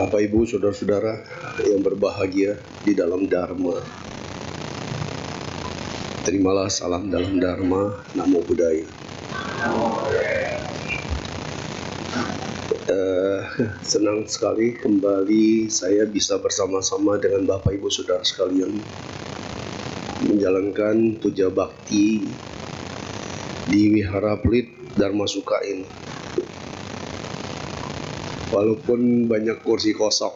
Bapak Ibu Saudara-saudara yang berbahagia di dalam Dharma, terimalah salam dalam Dharma, Namo Buddhaya. Senang sekali kembali saya bisa bersama-sama dengan Bapak Ibu Saudara sekalian menjalankan puja bakti di Wihara Plit Dharma Suka ini. Walaupun banyak kursi kosong,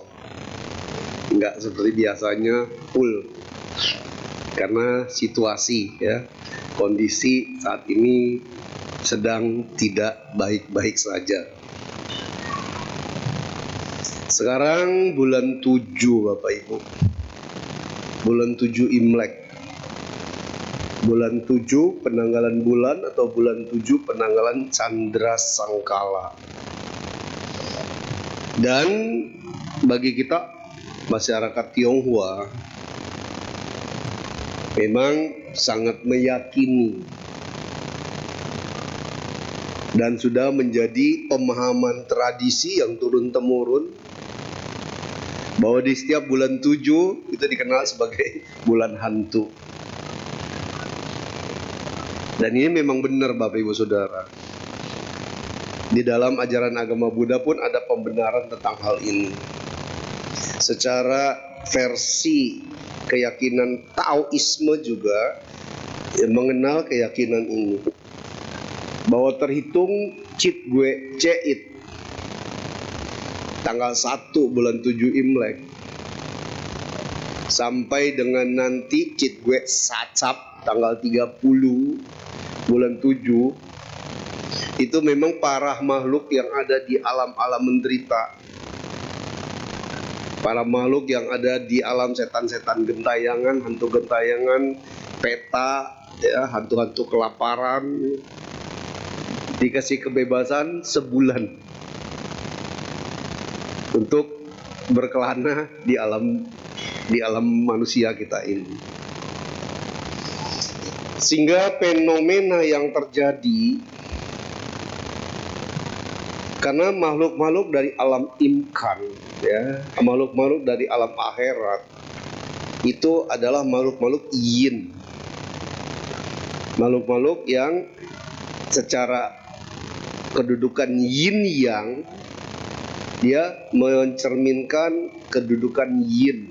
nggak seperti biasanya full, karena situasi ya, kondisi saat ini sedang tidak baik-baik saja. Sekarang bulan 7 Bapak Ibu, bulan 7 Imlek, bulan 7 penanggalan bulan atau bulan 7 penanggalan Candra Sangkala. Dan bagi kita masyarakat Tionghoa memang sangat meyakini dan sudah menjadi pemahaman tradisi yang turun-temurun bahwa di setiap bulan 7 itu dikenal sebagai bulan hantu. Dan ini memang benar Bapak Ibu Saudara. Di dalam ajaran agama Buddha pun ada pembenaran tentang hal ini. Secara versi keyakinan Taoisme juga mengenal keyakinan ini, bahwa terhitung Cit Gue Ceit tanggal 1 bulan 7 Imlek sampai dengan nanti Cit Gue Sacap tanggal 30 bulan 7, itu memang para makhluk yang ada di alam-alam menderita, para makhluk yang ada di alam setan-setan gentayangan, hantu gentayangan, peta, ya, hantu-hantu kelaparan, dikasih kebebasan sebulan untuk berkelana di alam manusia kita ini. Sehingga fenomena yang terjadi karena makhluk-makhluk dari alam imkan, ya, makhluk-makhluk dari alam akhirat itu adalah makhluk-makhluk yin, makhluk-makhluk yang secara kedudukan yin yang dia mencerminkan kedudukan yin.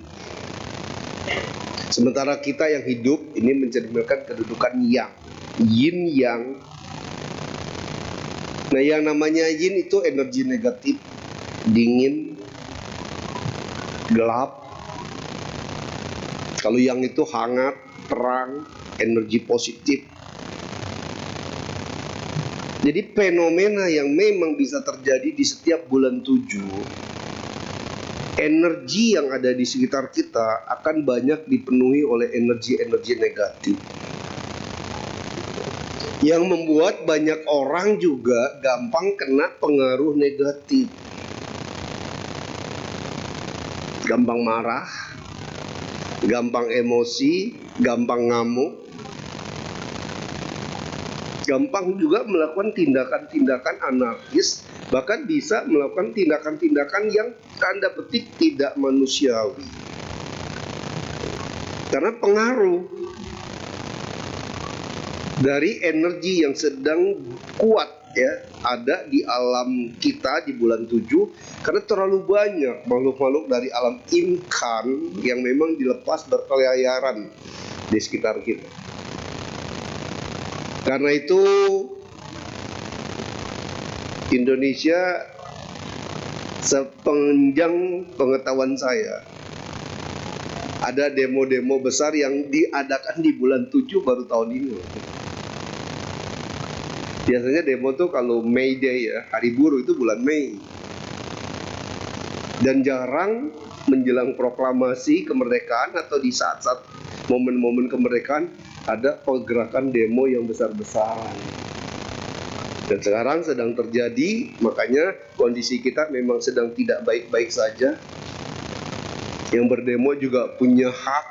Sementara kita yang hidup ini mencerminkan kedudukan yang, yin yang. Nah, yang namanya yin itu energi negatif, dingin, gelap. Kalau yang itu hangat, terang, energi positif. Jadi fenomena yang memang bisa terjadi di setiap bulan 7, energi yang ada di sekitar kita akan banyak dipenuhi oleh energi-energi negatif, yang membuat banyak orang juga gampang kena pengaruh negatif. Gampang marah, gampang emosi, gampang ngamuk, gampang juga melakukan tindakan-tindakan anarkis, bahkan bisa melakukan tindakan-tindakan yang tanda petik tidak manusiawi. Karena pengaruh dari energi yang sedang kuat ya ada di alam kita di bulan 7, karena terlalu banyak makhluk-makhluk dari alam imkan yang memang dilepas berkeliaran di sekitar kita. Karena itu Indonesia sepanjang pengetahuan saya ada demo-demo besar yang diadakan di bulan 7 baru tahun ini. Biasanya demo tuh kalau May Day ya, hari buruh itu bulan Mei. Dan jarang menjelang proklamasi kemerdekaan atau di saat-saat momen-momen kemerdekaan ada pergerakan demo yang besar-besaran. Dan sekarang sedang terjadi, makanya kondisi kita memang sedang tidak baik-baik saja. Yang berdemo juga punya hak,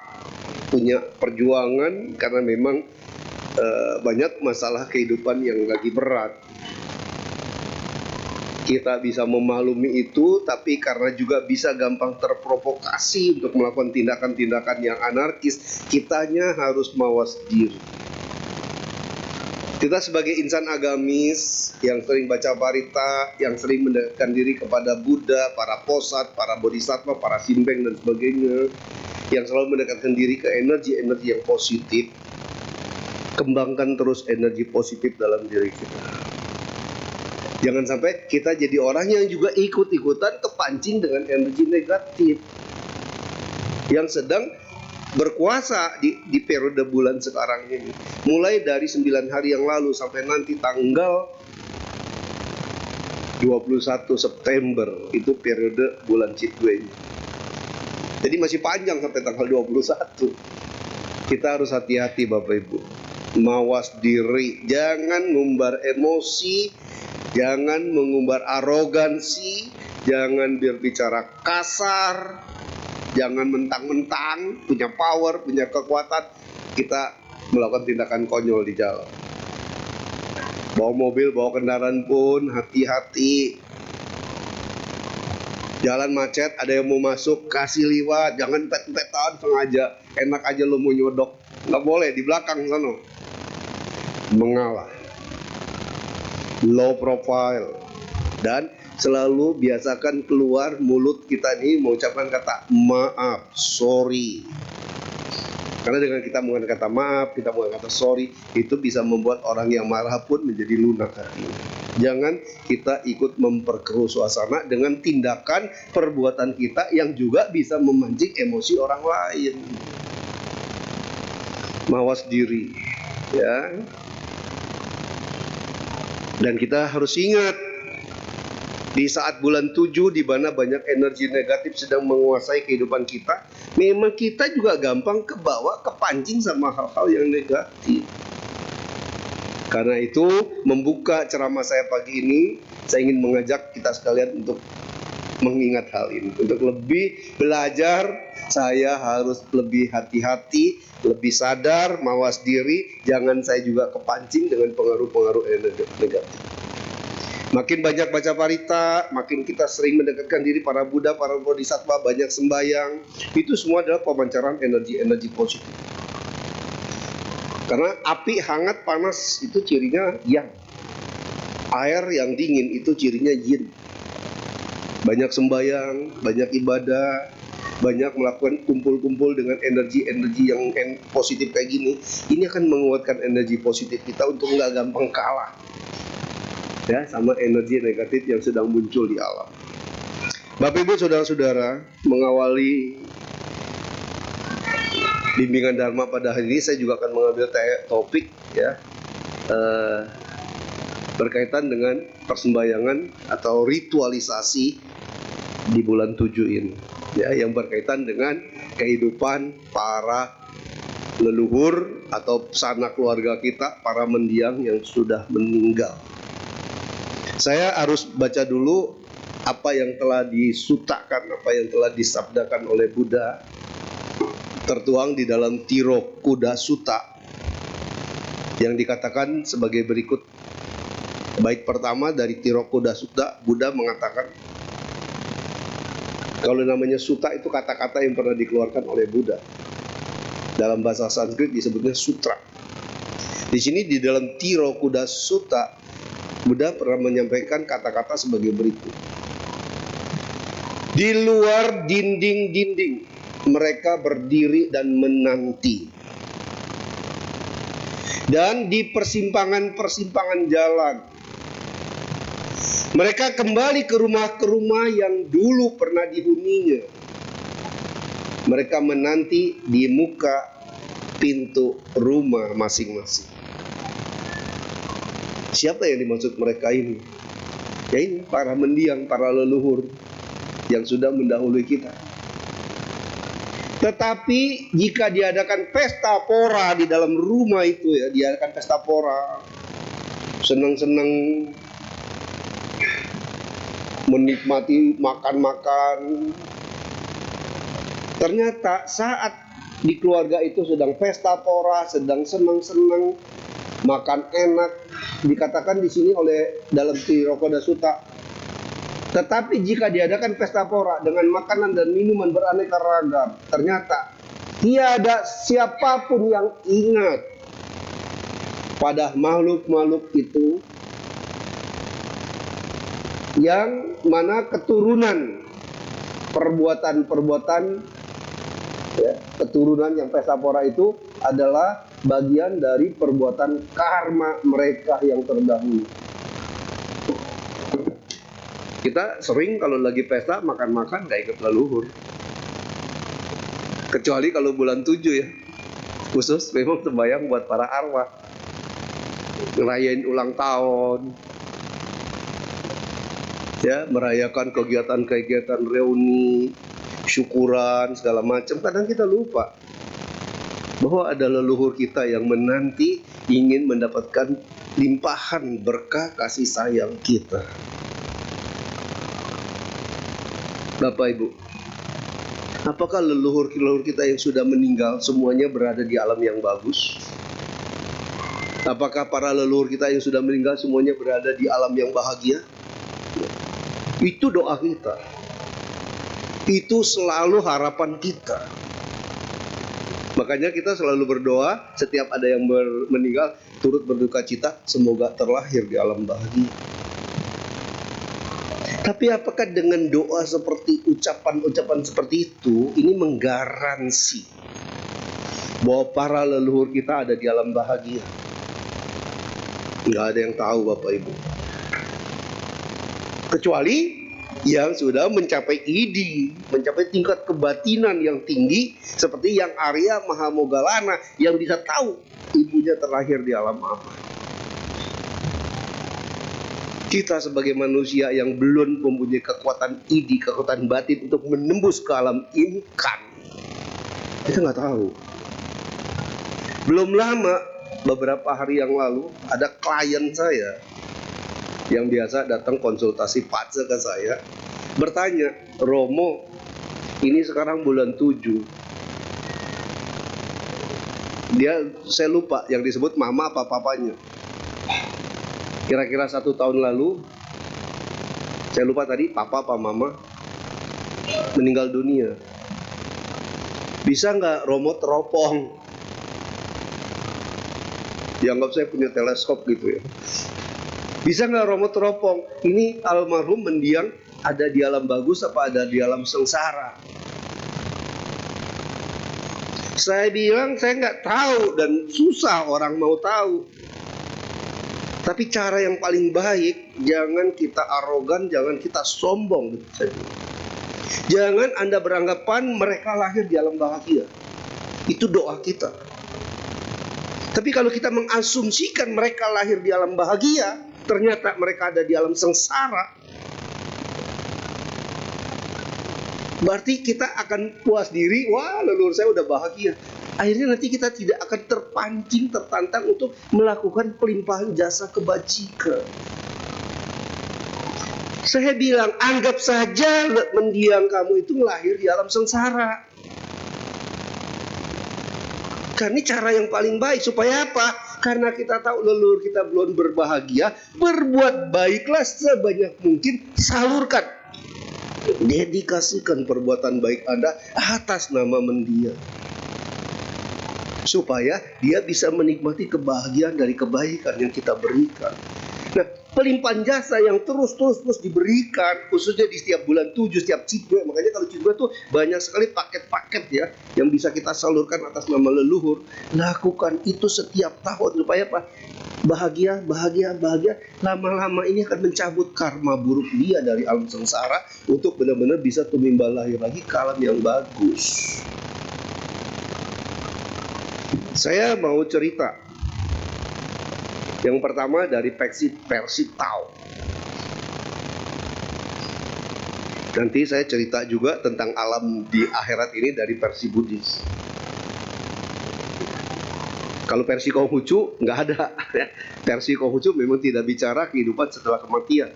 punya perjuangan, karena memang banyak masalah kehidupan yang lagi berat. Kita bisa memaklumi itu, tapi karena juga bisa gampang terprovokasi untuk melakukan tindakan-tindakan yang anarkis, kitanya harus mawas diri. Kita sebagai insan agamis yang sering baca parita, yang sering mendekatkan diri kepada Buddha, para posat, para bodhisattva, para simbeng dan sebagainya, yang selalu mendekatkan diri ke energi-energi yang positif, kembangkan terus energi positif dalam diri kita. Jangan sampai kita jadi orang yang juga ikut-ikutan kepancing dengan energi negatif yang sedang berkuasa di periode bulan sekarang ini. Mulai dari 9 hari yang lalu sampai nanti tanggal 21 September itu periode bulan Citwe. Jadi masih panjang sampai tanggal 21. Kita harus hati-hati Bapak Ibu. Mawas diri, jangan ngumbar emosi, jangan mengumbar arogansi, jangan berbicara kasar, jangan mentang-mentang punya power, punya kekuatan, kita melakukan tindakan konyol di jalan. Bawa mobil, bawa kendaraan pun hati-hati. Jalan macet, ada yang mau masuk, kasih liwat, jangan pet-petan sengaja. Enak aja lo mau nyodok, nggak boleh, di belakang sana. Mengalah, low profile, dan selalu biasakan keluar mulut kita ini mengucapkan kata maaf, sorry. Karena dengan kita menggunakan kata maaf, kita menggunakan kata sorry, itu bisa membuat orang yang marah pun menjadi lunak hatinya. Jangan kita ikut memperkeruh suasana dengan tindakan perbuatan kita yang juga bisa memancing emosi orang lain. Mawas diri, ya. Dan kita harus ingat, di saat bulan 7 di mana banyak energi negatif sedang menguasai kehidupan kita, memang kita juga gampang kepancing sama hal-hal yang negatif. Karena itu, membuka ceramah saya pagi ini, saya ingin mengajak kita sekalian untuk mengingat hal ini. Untuk lebih belajar, saya harus lebih hati-hati, lebih sadar, mawas diri, jangan saya juga kepancing dengan pengaruh-pengaruh negatif. Makin banyak baca parita, makin kita sering mendekatkan diri para Buddha, para bodhisattva, banyak sembahyang, itu semua adalah pemancaran energi-energi positif. Karena api hangat panas itu cirinya yang, air yang dingin itu cirinya yin. Banyak sembahyang, banyak ibadah, banyak melakukan kumpul-kumpul dengan energi-energi yang positif kayak gini, ini akan menguatkan energi positif kita untuk nggak gampang kalah, ya, sama energi negatif yang sedang muncul di alam. Bapak Ibu saudara-saudara, mengawali bimbingan Dharma pada hari ini, saya juga akan mengambil topik, ya, berkaitan dengan persembahyangan atau ritualisasi di bulan 7 ini, ya, yang berkaitan dengan kehidupan para leluhur atau sanak keluarga kita, para mendiang yang sudah meninggal. Saya harus baca dulu apa yang telah disutakan, apa yang telah disabdakan oleh Buddha, tertuang di dalam Tirokuda Sutta, yang dikatakan sebagai berikut. Bait pertama dari Tirokuda Sutta, Buddha mengatakan, kalau namanya sutta itu kata-kata yang pernah dikeluarkan oleh Buddha. Dalam bahasa Sanskrit disebutnya sutra. Di sini di dalam Tirokuda Sutta, Buddha pernah menyampaikan kata-kata sebagai berikut. Di luar dinding-dinding mereka berdiri dan menanti. Dan di persimpangan-persimpangan jalan mereka kembali ke rumah yang dulu pernah dihuninya. Mereka menanti di muka pintu rumah masing-masing. Siapa yang dimaksud mereka ini? Ya ini, para mendiang, para leluhur yang sudah mendahului kita. Tetapi jika diadakan pesta pora di dalam rumah itu, ya, diadakan pesta pora, senang-senang, menikmati makan-makan. Ternyata saat di keluarga itu sedang pesta pora, sedang senang-senang, makan enak, dikatakan di sini oleh dalam Tirokuda Sutta, Tetapi jika diadakan pesta pora dengan makanan dan minuman beraneka ragam, ternyata tiada siapapun yang ingat pada makhluk-makhluk itu yang mana keturunan perbuatan-perbuatan ya, keturunan yang pesta pora itu adalah bagian dari perbuatan karma mereka yang terdahulu. Kita sering kalau lagi pesta makan-makan gak ingat leluhur. Kecuali kalau bulan 7 ya. Khusus memang sembahyang buat para arwah. Ngerayain ulang tahun. Ya, merayakan kegiatan-kegiatan reuni, syukuran, segala macam. Kadang kita lupa bahwa ada leluhur kita yang menanti ingin mendapatkan limpahan berkah kasih sayang kita. Bapak Ibu, apakah leluhur kita yang sudah meninggal semuanya berada di alam yang bagus? Apakah para leluhur kita yang sudah meninggal semuanya berada di alam yang bahagia? Itu doa kita. Itu selalu harapan kita. Makanya kita selalu berdoa setiap ada yang meninggal turut berduka cita, semoga terlahir di alam bahagia. Tapi apakah dengan doa seperti ucapan-ucapan seperti itu, ini menggaransi bahwa para leluhur kita ada di alam bahagia? Nggak ada yang tahu Bapak Ibu. Kecuali yang sudah mencapai idi, mencapai tingkat kebatinan yang tinggi, seperti yang Arya Mahamogalana, yang bisa tahu ibunya terlahir di alam apa. Kita sebagai manusia yang belum mempunyai kekuatan idi, kekuatan batin untuk menembus ke alam imkan, kita nggak tahu. Belum lama, beberapa hari yang lalu, ada klien saya yang biasa datang konsultasi pace ke saya, bertanya, Romo, ini sekarang bulan 7. Saya lupa yang disebut mama apa papanya. Kira-kira 1 tahun lalu, saya lupa tadi papa apa mama, meninggal dunia. Bisa nggak Romo teropong? Dianggap saya punya teleskop gitu ya. Bisa nggak Romo teropong? Ini almarhum mendiang ada di alam bagus apa ada di alam sengsara? Saya bilang saya nggak tahu dan susah orang mau tahu. Tapi cara yang paling baik, jangan kita arogan, jangan kita sombong. Jangan Anda beranggapan mereka lahir di alam bahagia. Itu doa kita. Tapi kalau kita mengasumsikan mereka lahir di alam bahagia, ternyata mereka ada di alam sengsara, berarti kita akan puas diri, wah leluhur saya udah bahagia. Akhirnya nanti kita tidak akan terpancing, tertantang untuk melakukan pelimpahan jasa kebajikan. Saya bilang, anggap saja mendiang kamu itu lahir di alam sengsara. Karena ini cara yang paling baik. Supaya apa? Karena kita tahu leluhur kita belum berbahagia, berbuat baiklah sebanyak mungkin, salurkan. Dedikasikan perbuatan baik Anda atas nama mendiang. Supaya dia bisa menikmati kebahagiaan dari kebaikan yang kita berikan. Nah, pelimpahan jasa yang terus diberikan, khususnya di setiap bulan 7, setiap cidwe. Makanya kalau cidwe tuh banyak sekali paket-paket ya, yang bisa kita salurkan atas nama leluhur. Lakukan itu setiap tahun, supaya apa? Bahagia. Lama-lama ini akan mencabut karma buruk dia dari alam sengsara, untuk benar-benar bisa tumimba lahir lagi ke alam yang bagus. Saya mau cerita. Yang pertama dari versi Tao. Nanti saya cerita juga tentang alam di akhirat ini dari versi Buddhis. Kalau versi Konghucu nggak ada. Versi Konghucu memang tidak bicara kehidupan setelah kematian.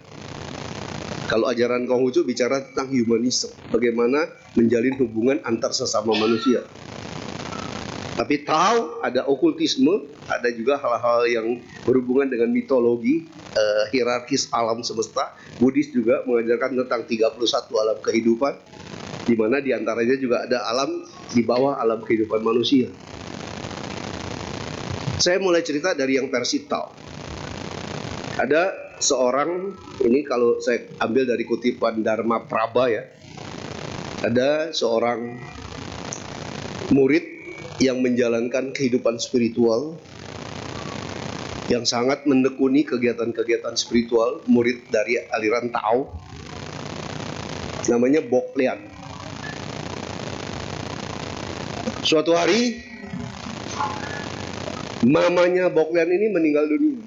Kalau ajaran Konghucu bicara tentang humanisme, bagaimana menjalin hubungan antar sesama manusia. Tapi tahu ada okultisme, ada juga hal-hal yang berhubungan dengan mitologi, hierarkis alam semesta. Buddhis juga mengajarkan tentang 31 alam kehidupan, di mana diantaranya juga ada alam di bawah alam kehidupan manusia. Saya mulai cerita dari yang versi Tao. Ada seorang, ini kalau saya ambil dari kutipan Dharma Prabha ya, ada seorang murid yang menjalankan kehidupan spiritual, yang sangat menekuni kegiatan-kegiatan spiritual, murid dari aliran Tao, namanya Boklean. Suatu hari, mamanya Boklean ini meninggal dunia.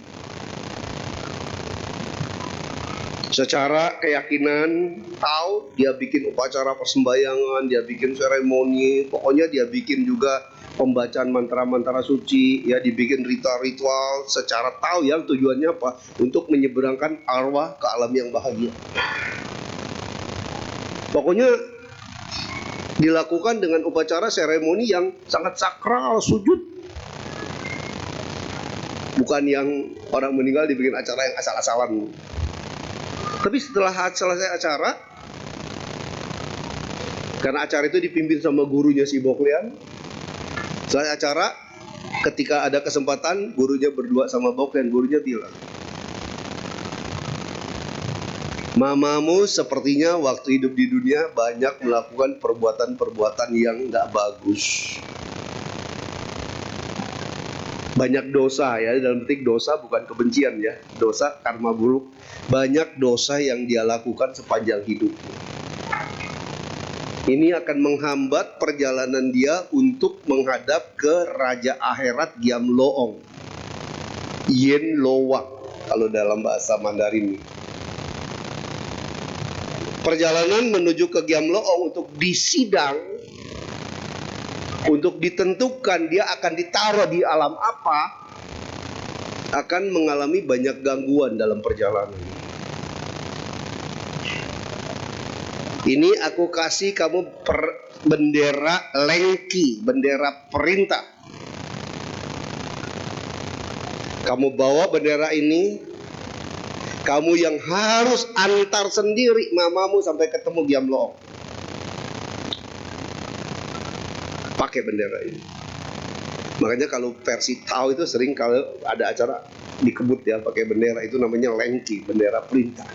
Secara keyakinan Tao, dia bikin upacara persembahyangan, dia bikin seremoni, pokoknya dia bikin juga pembacaan mantra-mantra suci, ya, dibikin ritual-ritual secara Tao yang tujuannya apa? Untuk menyeberangkan arwah ke alam yang bahagia. Pokoknya dilakukan dengan upacara seremoni yang sangat sakral, sujud. Bukan yang orang meninggal dibikin acara yang asal-asalan. Tapi setelah selesai acara, karena acara itu dipimpin sama gurunya si Boklean, setelah acara, ketika ada kesempatan, gurunya berdua sama Boklean, gurunya bilang, mamamu sepertinya waktu hidup di dunia banyak melakukan perbuatan-perbuatan yang gak bagus. Banyak dosa, ya, dalam petik dosa bukan kebencian ya, dosa karma buruk. Banyak dosa yang dia lakukan sepanjang hidupnya. Ini akan menghambat perjalanan dia untuk menghadap ke Raja Akhirat Giam Loong, Yen Lowak kalau dalam bahasa Mandarin. Perjalanan menuju ke Giam Loong untuk disidang, untuk ditentukan dia akan ditaruh di alam apa, akan mengalami banyak gangguan dalam perjalanan. Ini aku kasih kamu bendera lengki, bendera perintah. Kamu bawa bendera ini, kamu yang harus antar sendiri mamamu sampai ketemu Giam Loong. Pakai bendera ini. Makanya kalau versi Tao itu sering kalau ada acara dikebut ya pakai bendera, itu namanya lengki, bendera perintah.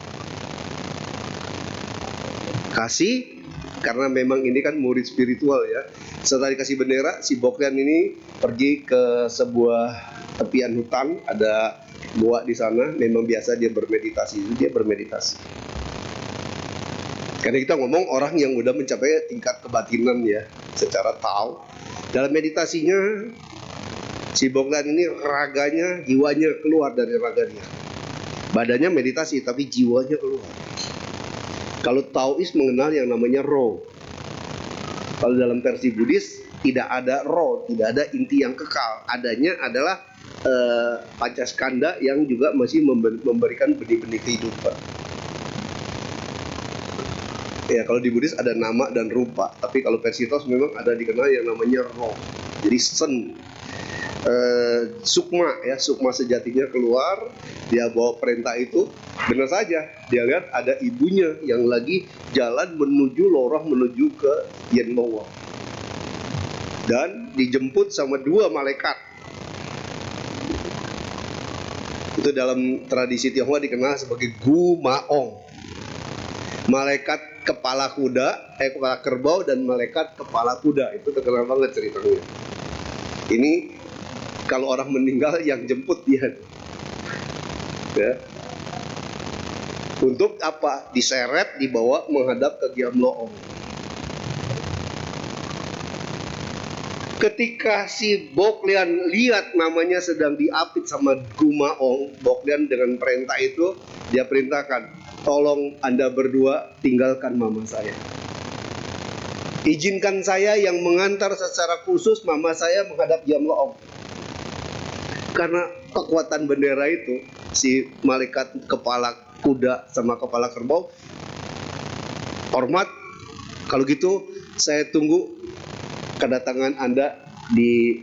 Kasih, karena memang ini kan murid spiritual ya. Setelah dikasih bendera, si Boklean ini pergi ke sebuah tepian hutan, ada goa di sana. Memang biasa dia bermeditasi, Karena kita ngomong orang yang udah mencapai tingkat kebatinan ya, secara Tao. Dalam meditasinya, si Boklean ini raganya, jiwanya keluar dari raganya. Badannya meditasi, tapi jiwanya keluar. Kalau Taois mengenal yang namanya roh. Kalau dalam versi Buddhis tidak ada roh, tidak ada inti yang kekal. Adanya adalah Pancaskanda yang juga masih memberikan benih-benih kehidupan. Ya, kalau di Buddhis ada nama dan rupa, tapi kalau versi Taois memang ada dikenal yang namanya roh. Jadi sen, sukma ya, sukma sejatinya keluar. Dia bawa perintah itu, benar saja dia lihat ada ibunya yang lagi jalan menuju lorong menuju ke Yen Lowak, dan dijemput sama dua malaikat. Itu dalam tradisi Tionghoa dikenal sebagai Gu Maong, malaikat kepala kuda, kepala kerbau dan malaikat kepala kuda. Itu terkenal banget ceritanya. Ini kalau orang meninggal yang jemput dia, ya. Untuk apa? Diseret, dibawa menghadap ke Giam Loong. Ketika si Boklean lihat namanya sedang diapit sama Gu Maong, Boklean dengan perintah itu dia perintahkan, tolong Anda berdua tinggalkan mama saya. Izinkan saya yang mengantar secara khusus mama saya menghadap Giam Loong. Karena kekuatan bendera itu, si malaikat kepala kuda sama kepala kerbau, hormat, kalau gitu saya tunggu kedatangan Anda di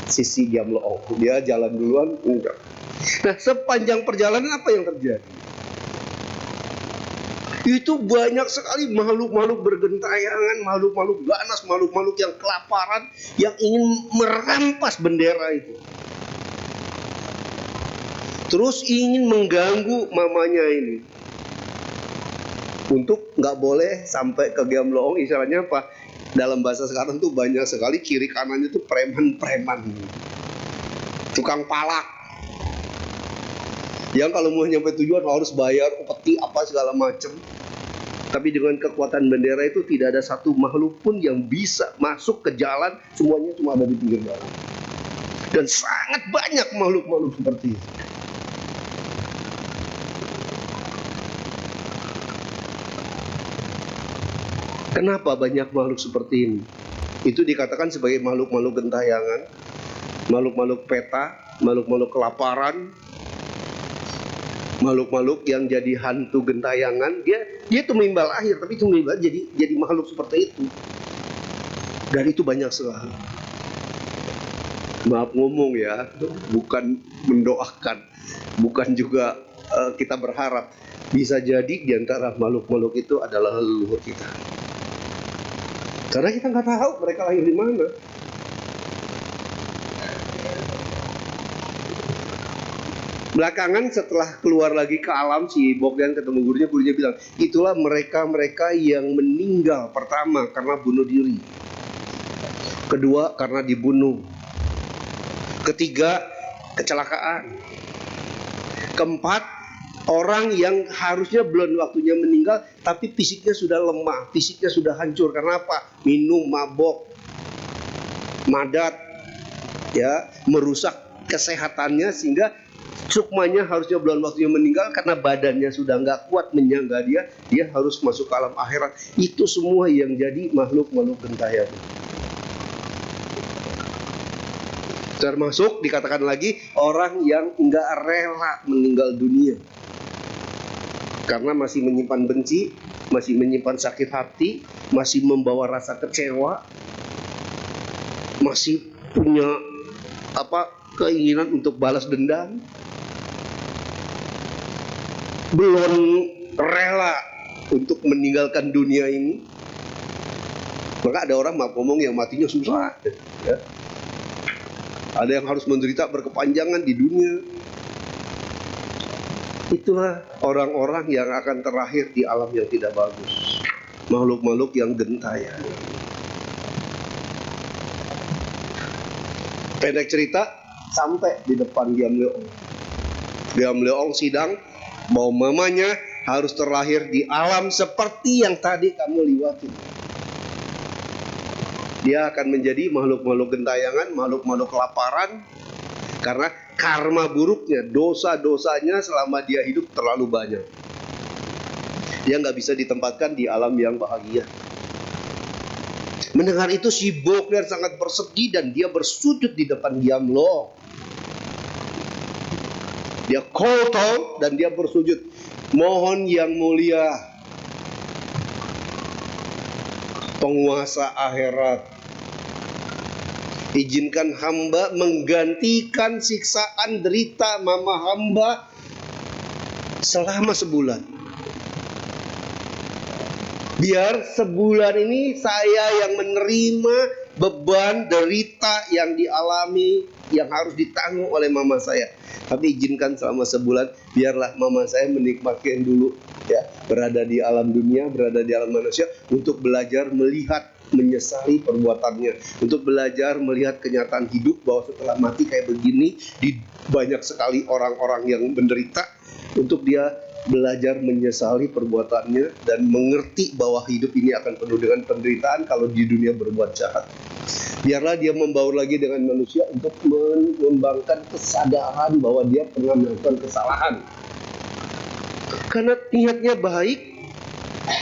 sisi Giam Loong. Dia jalan duluan, enggak. Nah, sepanjang perjalanan apa yang terjadi? Itu banyak sekali makhluk-makhluk bergentayangan, makhluk-makhluk ganas, makhluk-makhluk yang kelaparan, yang ingin merampas bendera itu. Terus ingin mengganggu mamanya ini. Untuk nggak boleh sampai ke Giam Loong, istilahnya apa? Dalam bahasa sekarang tuh banyak sekali kiri kanannya tuh preman-preman. Tukang palak. Yang kalau mau nyampe tujuan harus bayar upeti apa segala macam. Tapi dengan kekuatan bendera itu tidak ada satu makhluk pun yang bisa masuk ke jalan, semuanya cuma ada di pinggir jalan. Dan sangat banyak makhluk-makhluk seperti itu. Kenapa banyak makhluk seperti ini? Itu dikatakan sebagai makhluk-makhluk gentayangan, makhluk-makhluk peta, makhluk-makhluk kelaparan, makhluk-makhluk yang jadi hantu gentayangan. Dia tumimbal akhir, tapi tumimbal jadi makhluk seperti itu. Dan itu banyak sekali. Maaf ngomong ya, bukan mendoakan, bukan juga kita berharap. Bisa jadi diantara makhluk-makhluk itu adalah leluhur kita. Karena kita nggak tahu mereka lahir di mana. Belakangan setelah keluar lagi ke alam, si Bogdan ketemu gurunya bilang, itulah mereka-mereka yang meninggal. Pertama karena bunuh diri, kedua karena dibunuh, ketiga kecelakaan, keempat orang yang harusnya belum waktunya meninggal, tapi fisiknya sudah lemah, fisiknya sudah hancur. Karena apa? Minum, mabok, madat, ya, merusak kesehatannya sehingga sukmanya harusnya belum waktunya meninggal karena badannya sudah nggak kuat menyangga dia harus masuk ke alam akhirat. Itu semua yang jadi makhluk-makhluk gentayangan. Termasuk dikatakan lagi orang yang nggak rela meninggal dunia karena masih menyimpan benci, masih menyimpan sakit hati, masih membawa rasa kecewa, masih punya keinginan untuk balas dendam, belum rela untuk meninggalkan dunia ini. Maka ada orang ngomong yang matinya susah, ya. Ada yang harus menderita berkepanjangan di dunia. Itulah orang-orang yang akan terlahir di alam yang tidak bagus, makhluk-makhluk yang gentayangan. Pendek cerita, sampai di depan Giam Loong. Giam Loong sidang bahwa mamanya harus terlahir di alam seperti yang tadi kamu liwati. Dia akan menjadi makhluk-makhluk gentayangan, makhluk-makhluk kelaparan, karena karma buruknya, dosa-dosanya selama dia hidup terlalu banyak. Dia nggak bisa ditempatkan di alam yang bahagia. Mendengar itu si Bogdan sangat bersedih dan dia bersujud di depan Giam Loong. Dia kotol dan dia bersujud, mohon yang mulia, penguasa akhirat, izinkan hamba menggantikan siksaan derita mama hamba selama sebulan. Biar sebulan ini saya yang menerima beban derita yang dialami, yang harus ditanggung oleh mama saya. Tapi izinkan selama sebulan, biarlah mama saya menikmati dulu, ya, berada di alam dunia, berada di alam manusia, untuk belajar melihat, menyesali perbuatannya, untuk belajar melihat kenyataan hidup bahwa setelah mati kayak begini, di banyak sekali orang-orang yang menderita, untuk dia belajar menyesali perbuatannya dan mengerti bahwa hidup ini akan penuh dengan penderitaan kalau di dunia berbuat jahat. Biarlah dia membaur lagi dengan manusia untuk mengembangkan kesadaran bahwa dia pernah melakukan kesalahan. Karena niatnya baik,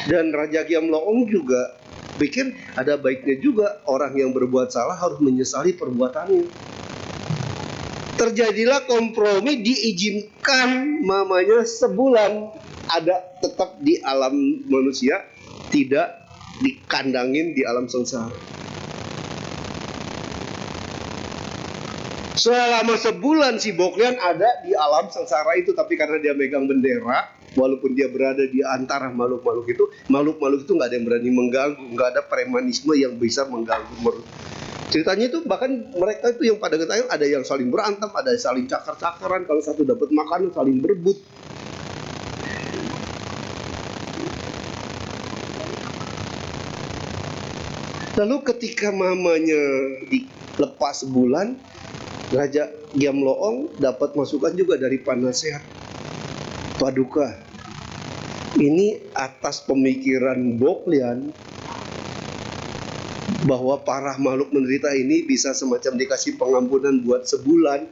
dan Raja Giam Loong juga pikir ada baiknya juga orang yang berbuat salah harus menyesali perbuatannya. Terjadilah kompromi, diizinkan mamanya sebulan ada tetap di alam manusia, tidak dikandangin di alam sengsara. Selama sebulan si Boklian ada di alam sengsara itu, tapi karena dia megang bendera, walaupun dia berada di antara makhluk-makhluk itu nggak ada yang berani mengganggu, nggak ada premanisme yang bisa mengganggu. Ceritanya itu bahkan mereka itu yang pada Gentayangan ada yang saling berantem, ada yang saling cakar-cakaran, kalau satu dapat makanan saling berebut. Lalu ketika mamanya dilepas sebulan, Raja Giamloong dapat masukan juga dari penasehat Paduka. Ini atas pemikiran Boklian bahwa para makhluk menderita ini bisa semacam dikasih pengampunan buat sebulan,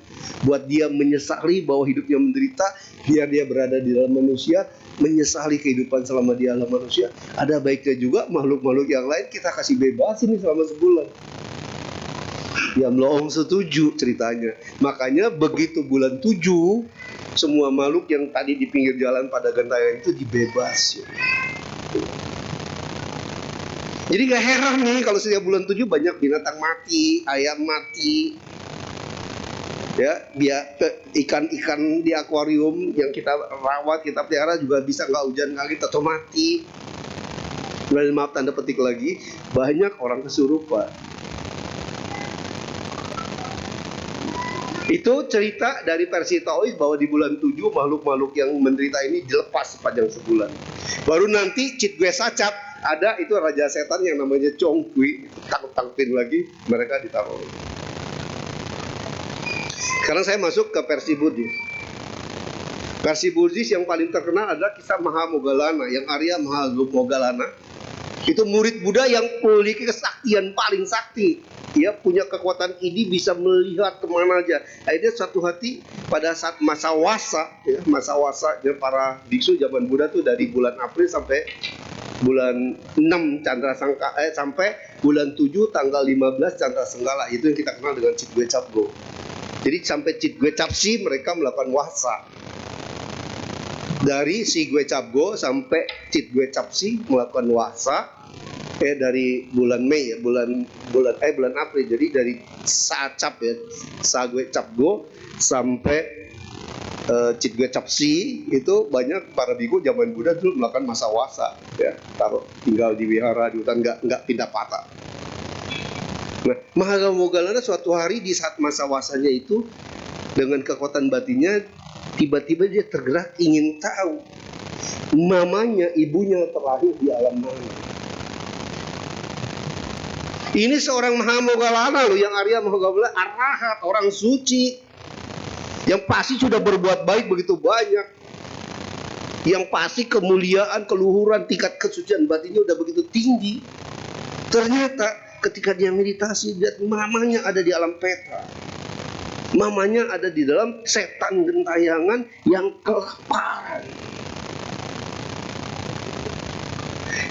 buat dia menyesali bahwa hidupnya menderita, biar dia berada di dalam manusia, menyesali kehidupan selama di alam manusia. Ada baiknya juga makhluk-makhluk yang lain kita kasih bebas ini selama sebulan. Giamloong setuju ceritanya. Makanya begitu bulan 7, semua makhluk yang tadi di pinggir jalan pada Gentayangan itu dibebas. Jadi gak heran nih kalau setiap bulan 7 banyak binatang mati, ayam mati, ya, ikan-ikan di akuarium yang kita rawat, kita pelihara juga bisa nggak hujan kali atau mati. Dan maaf tanda petik lagi, banyak orang kesurupan. Itu cerita dari versi Taois bahwa di bulan 7 makhluk-makhluk yang menderita ini dilepas sepanjang sebulan. Baru nanti Citgwe Sacap ada, itu raja setan yang namanya Chongqui, tangkep-tangkepin lagi, mereka ditaruh. Sekarang saya masuk ke versi Buddhis. Versi Buddhis yang paling terkenal adalah kisah Mahamoggallana, yang Arya Mahamoggallana itu murid Buddha yang memiliki kesaktian paling sakti. Dia punya kekuatan ini, bisa melihat kemana aja. Akhirnya suatu hati pada saat masa wasa, ya, masa wasanya para biksu zaman Buddha tuh dari bulan April sampai bulan 6 Chandra Sangka, sampai bulan 7 tanggal 15 Chandra Senggala, itu yang kita kenal dengan Citgwe Capgo. Jadi sampai Citgwe Capsi mereka melakukan wasa. Dari Citgwe Capgo sampai Citgwe Capsi melakukan wasa. Dari bulan Mei ya, bulan April. Jadi dari Sacap ya, Sagwe Capgo sampai Citgwe Capsi itu banyak para biku zaman Buddha dulu melakukan masa wasa ya, taruh tinggal di wihara di hutan, nggak pindah patah. Nah, Mahamoggallana suatu hari di saat masa wasanya itu dengan kekuatan batinnya tiba-tiba dia tergerak ingin tahu mamanya, ibunya terlahir di alam mana. Ini seorang Mahamoggallana loh, yang Arya Mahamoggallana, arahat, orang suci, yang pasti sudah berbuat baik begitu banyak, yang pasti kemuliaan, keluhuran, tingkat kesucian batinnya udah begitu tinggi. Ternyata ketika dia meditasi, lihat mamanya ada di alam Petra, mamanya ada di dalam setan Gentayangan yang kelaparan.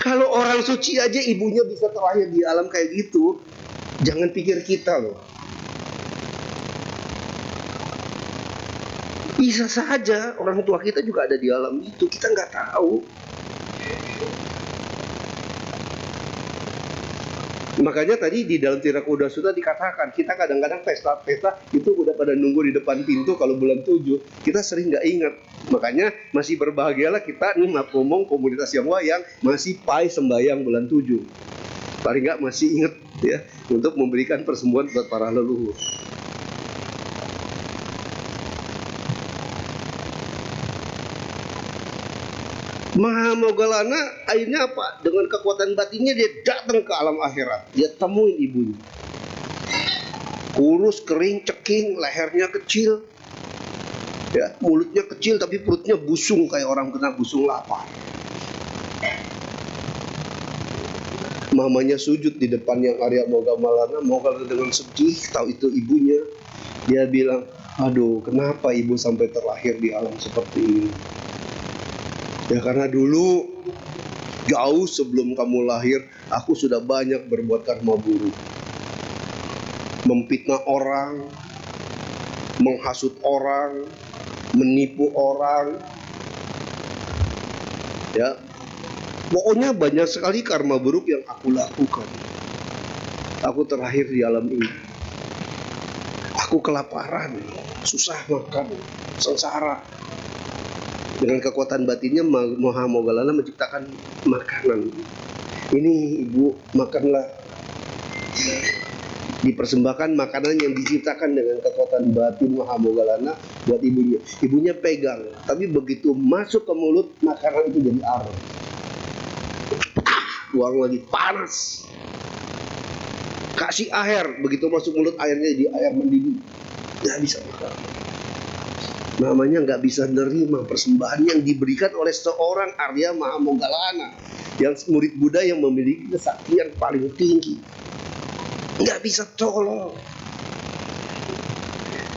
Kalau orang suci aja ibunya bisa terlahir di alam kayak gitu, jangan pikir kita loh. Bisa saja orang tua kita juga ada di alam itu, kita nggak tahu. Makanya tadi di dalam Tirakuda Sutta dikatakan, kita kadang-kadang pesta-pesta itu udah pada nunggu di depan pintu kalau bulan 7. Kita sering nggak ingat. Makanya masih berbahagialah kita nih ngomong komunitas Tionghoa yang masih pai sembahyang bulan 7. Paling nggak masih ingat ya, untuk memberikan persembahan buat para leluhur. Mahamoggallana akhirnya apa? Dengan kekuatan batinnya dia datang ke alam akhirat. Dia temuin ibunya. Kurus, kering, ceking, lehernya kecil. Ya, mulutnya kecil tapi perutnya busung kayak orang kena busung lapar. Mamanya sujud di depan yang Arya Mahamoggallana. Mahamoggallana dengan sedih tahu itu ibunya. Dia bilang, aduh, kenapa ibu sampai terlahir di alam seperti ini? Ya karena dulu jauh sebelum kamu lahir, aku sudah banyak berbuat karma buruk, memfitnah orang, menghasut orang, menipu orang, ya pokoknya banyak sekali karma buruk yang aku lakukan. Aku terlahir di alam ini. Aku Aku kelaparan, susah makan, sengsara. Dengan kekuatan batinnya Mahamogalana menciptakan makanan. Ini ibu, makanlah. Dipersembahkan makanan yang diciptakan dengan kekuatan batin Mahamogalana buat ibunya. Ibunya pegang, tapi begitu masuk ke mulut, makanan itu jadi arang. Buang lagi, panas. Kasih air, begitu masuk mulut airnya jadi air mendidih. Nggak bisa makan. Namanya nggak bisa nerima persembahan yang diberikan oleh seorang Arya Mahamogalana, yang murid Buddha yang memiliki kesaktian paling tinggi. Nggak bisa tolong.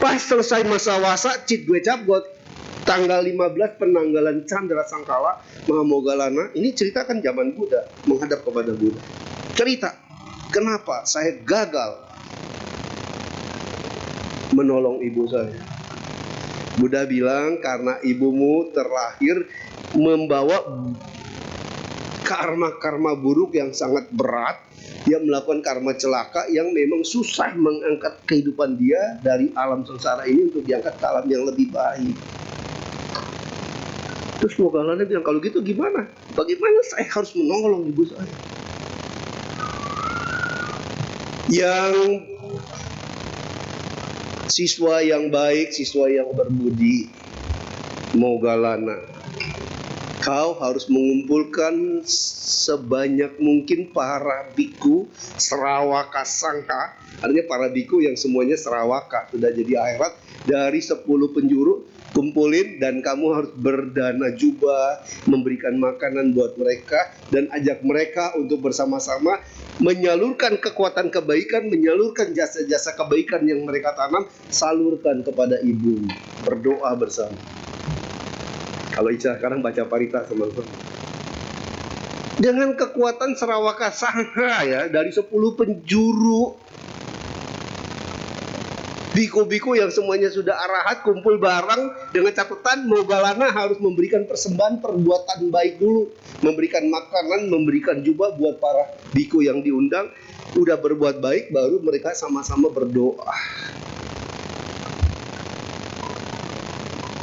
Pas selesai masa wasa Cit Gue Cabgot, tanggal 15 penanggalan Chandra Sangkala, Mahamogalana, ini ceritakan zaman Buddha, menghadap kepada Buddha. Cerita, kenapa saya gagal menolong ibu saya? Buddha bilang, karena ibumu terlahir membawa karma-karma buruk yang sangat berat. Dia melakukan karma celaka yang memang susah mengangkat kehidupan dia dari alam sengsara ini untuk diangkat ke alam yang lebih baik. Terus Mogalana bilang, kalau gitu gimana? Bagaimana saya harus menolong ibu saya? Yang siswa yang baik, siswa yang berbudi, Mogalana, kau harus mengumpulkan sebanyak mungkin para biku Srawaka Sangka. Artinya para biku yang semuanya Srawaka, sudah jadi akhirat, dari 10 penjuru. Kumpulin dan kamu harus berdana jubah, memberikan makanan buat mereka, dan ajak mereka untuk bersama-sama menyalurkan kekuatan kebaikan, menyalurkan jasa-jasa kebaikan yang mereka tanam, salurkan kepada ibu. Berdoa bersama. Kalau Ica sekarang baca parita teman-teman. Dengan kekuatan Srawaka Sangha ya, dari 10 penjuru biku-biku yang semuanya sudah arahat kumpul bareng, dengan catatan Mogalana harus memberikan persembahan perbuatan baik dulu, memberikan makanan, memberikan jubah buat para biku yang diundang. Udah berbuat baik, baru mereka sama-sama berdoa.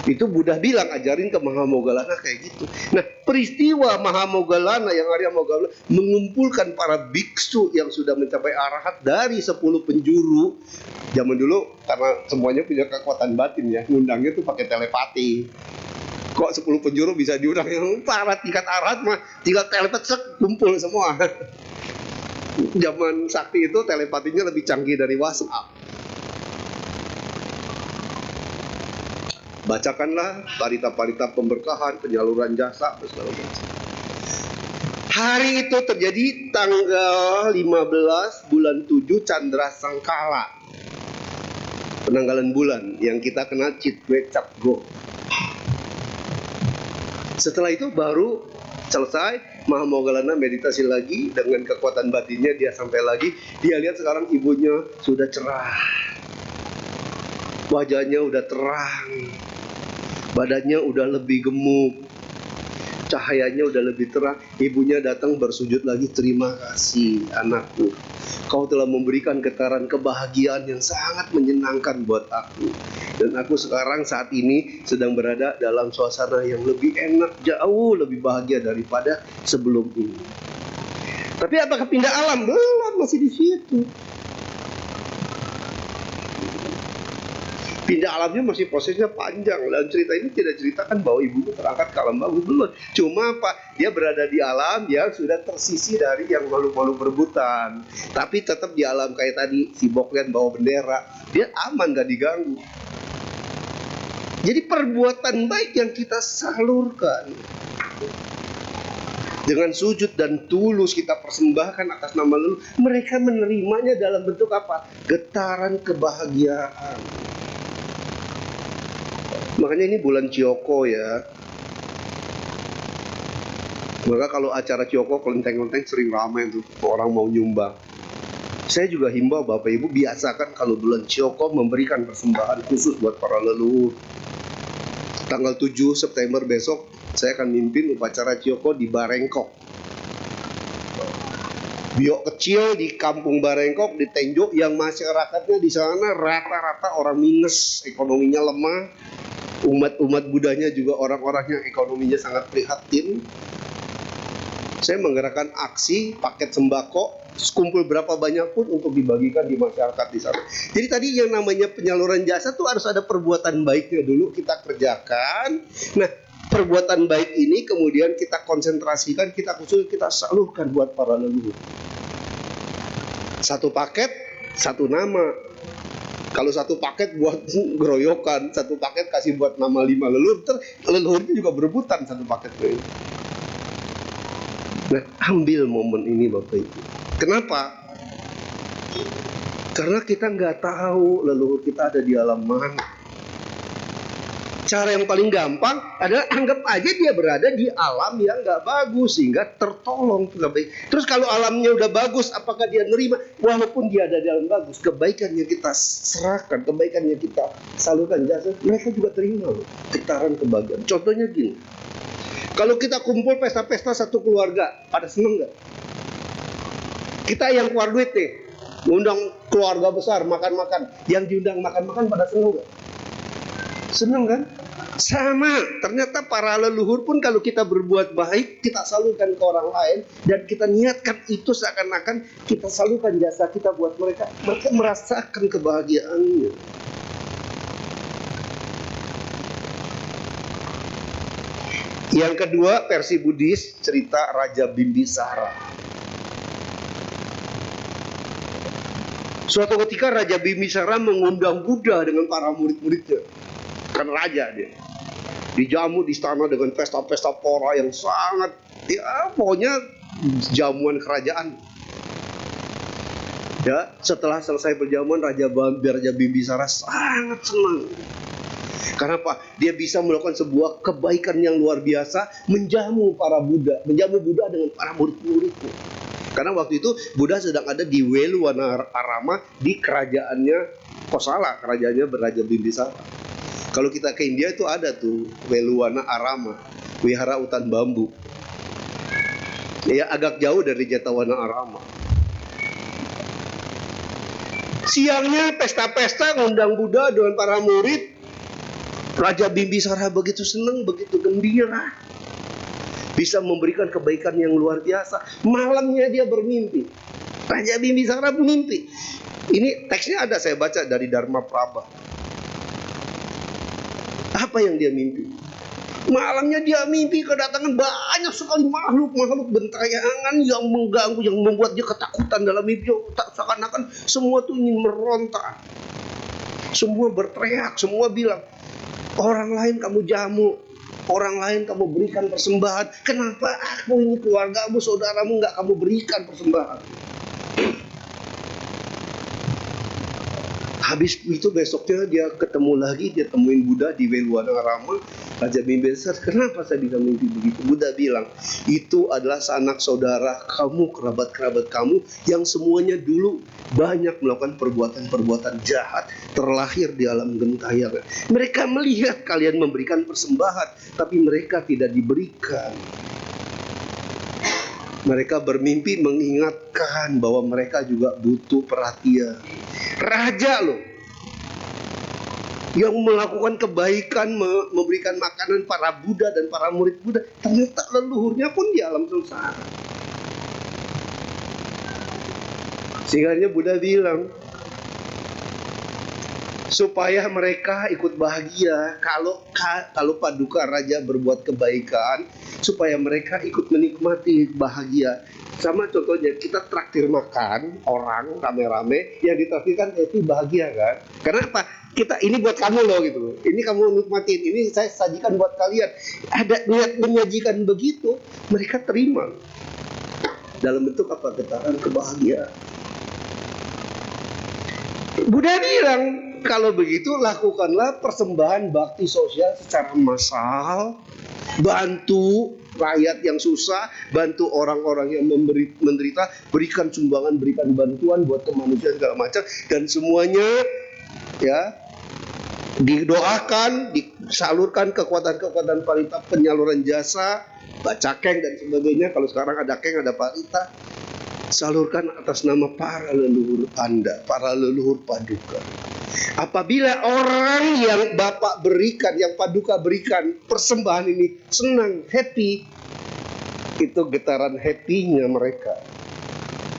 Itu Buddha bilang, ajarin ke Mahamogalana kayak gitu. Nah, peristiwa Mahamogalana yang Arya Mogalana mengumpulkan para biksu yang sudah mencapai arahat dari 10 penjuru. Zaman dulu karena semuanya punya kekuatan batin ya, ngundangnya tuh pakai telepati. Kok 10 penjuru bisa diundang? Yang para tingkat arahat mah tinggal telepati kumpul semua. Zaman sakti itu telepatinya lebih canggih dari WhatsApp. Bacakanlah parita-parita pemberkahan, penyaluran jasa, segala macam. Hari itu terjadi tanggal 15 bulan 7 Chandra Sangkala, penanggalan bulan yang kita kenal Cit Gue Cabgot. Setelah itu baru selesai, Mahamogalana meditasi lagi, dengan kekuatan batinnya dia sampai lagi. Dia lihat sekarang ibunya sudah cerah, wajahnya udah terang, badannya udah lebih gemuk, cahayanya udah lebih terang. Ibunya datang bersujud lagi, terima kasih anakku, kau telah memberikan getaran kebahagiaan yang sangat menyenangkan buat aku. Dan aku sekarang saat ini sedang berada dalam suasana yang lebih enak, jauh lebih bahagia daripada sebelum ini. Tapi apakah pindah alam? Belum, masih di situ. Pindah alamnya masih prosesnya panjang. Dan cerita ini tidak ceritakan bahwa ibunya terangkat ke alam bawah, belum. Cuma apa? Dia berada di alam yang sudah tersisi dari yang makhluk-makhluk berebutan. Tapi tetap di alam kayak tadi, si Boklen bawa bendera, dia aman, gak diganggu. Jadi perbuatan baik yang kita salurkan dengan sujud dan tulus kita persembahkan atas nama leluhur, mereka menerimanya dalam bentuk apa? Getaran kebahagiaan. Makanya ini bulan Cioko ya. Maka kalau acara Cioko, kelenteng-kelenteng sering ramai tuh, orang mau nyumbang. Saya juga himbau Bapak Ibu, biasakan kalau bulan Cioko memberikan persembahan khusus buat para leluhur. Tanggal 7 September besok saya akan mimpin upacara Cioko di Barengkok. Biok kecil di Kampung Barengkok, di Tenjo, yang masyarakatnya di sana rata-rata orang minus, ekonominya lemah. Umat Budanya juga orang-orang yang ekonominya sangat prihatin. Saya menggerakkan aksi paket sembako, kumpul berapa banyak pun untuk dibagikan di masyarakat di sana. Jadi tadi yang namanya penyaluran jasa tuh harus ada perbuatan baiknya dulu kita kerjakan. Nah, perbuatan baik ini kemudian kita konsentrasikan, kita salurkan buat para leluhur. Satu paket, satu nama. Kalau satu paket buat geroyokan, satu paket kasih buat nama 5 leluhur, leluhurnya juga berebutan satu paket ini. Nah, ambil momen ini Bapak Ibu. Kenapa? Karena kita nggak tahu leluhur kita ada di alam mana. Cara yang paling gampang adalah anggap aja dia berada di alam yang nggak bagus sehingga tertolong. Terus kalau alamnya udah bagus, apakah dia nerima? Walaupun dia ada di alam bagus, kebaikan yang kita serahkan, kebaikan yang kita salurkan jasa, mereka juga terima loh, getaran kebahagiaan. Contohnya gini, kalau kita kumpul pesta-pesta satu keluarga, pada seneng nggak? Kita yang keluar duit nih, undang keluarga besar makan-makan, yang diundang makan-makan pada seneng nggak? Seneng kan? Sama, ternyata para leluhur pun kalau kita berbuat baik, kita salurkan ke orang lain, dan kita niatkan itu seakan-akan kita salurkan jasa kita buat mereka, mereka merasakan kebahagiaannya. Yang kedua, versi Buddhis, cerita Raja Bimbisara. Suatu ketika Raja Bimbisara mengundang Buddha dengan para murid-muridnya. Kan raja dia, dijamu di istana dengan pesta-pesta pora yang sangat, ya pokoknya jamuan kerajaan. Ya, setelah selesai perjamuan, Raja Bimbisara sangat senang. Karena apa? Dia bisa melakukan sebuah kebaikan yang luar biasa, menjamu Buddha dengan para murid-muridnya. Karena waktu itu Buddha sedang ada di Weluwana Arama, di kerajaannya Kosala, kerajaannya Raja Bimbisara. Kalau kita ke India itu ada tuh Weluwana Arama, wihara hutan bambu. Ya agak jauh dari Jetawana Arama. Siangnya pesta-pesta ngundang Buddha dengan para murid. Raja Bimbisara begitu senang, begitu gembira, bisa memberikan kebaikan yang luar biasa. Malamnya dia bermimpi. Raja Bimbisara bermimpi. Ini teksnya ada, saya baca dari Dharma Prabha. Apa yang dia mimpi? Malamnya dia mimpi kedatangan banyak sekali makhluk-makhluk bentayangan yang mengganggu, yang membuat dia ketakutan dalam mimpi. Seakan-akan semua tuh ingin meronta, semua berteriak, semua bilang, orang lain kamu jamu, orang lain kamu berikan persembahan, kenapa aku ini keluargamu, saudaramu nggak kamu berikan persembahan? Habis itu besoknya dia ketemu lagi, dia temuin Buddha di Weluwana Arama. Raja Bimbisara, kenapa saya bisa mimpi begitu? Buddha bilang, itu adalah sanak saudara kamu, kerabat-kerabat kamu yang semuanya dulu banyak melakukan perbuatan-perbuatan jahat, terlahir di alam gentayangan. Mereka melihat kalian memberikan persembahan, tapi mereka tidak diberikan. Mereka bermimpi mengingatkan bahwa mereka juga butuh perhatian. Raja loh, yang melakukan kebaikan, memberikan makanan para Buddha dan para murid Buddha, ternyata leluhurnya pun di alam samsara. Sehingga Buddha bilang, supaya mereka ikut bahagia, kalau Paduka Raja berbuat kebaikan, supaya mereka ikut menikmati bahagia. Sama contohnya, kita traktir makan orang rame-rame, yang ditraktirkan itu bahagia kan? Karena apa? Kita ini buat kamu loh gitu. Ini kamu nikmatin, ini saya sajikan buat kalian. Ada niat menyajikan begitu, mereka terima. Dalam bentuk apa? Getaran kebahagiaan. Buddha bilang, kalau begitu lakukanlah persembahan bakti sosial secara massal, bantu rakyat yang susah, bantu orang-orang yang menderita, berikan sumbangan, berikan bantuan buat kemanusiaan segala macam, dan semuanya ya didoakan, disalurkan kekuatan-kekuatan parita, penyaluran jasa, baca keng dan sebagainya. Kalau sekarang ada keng, ada parita. salurkan atas nama para leluhur Anda, para leluhur Paduka. Apabila orang yang Bapak berikan, yang Paduka berikan persembahan ini senang, happy, itu getaran happy-nya mereka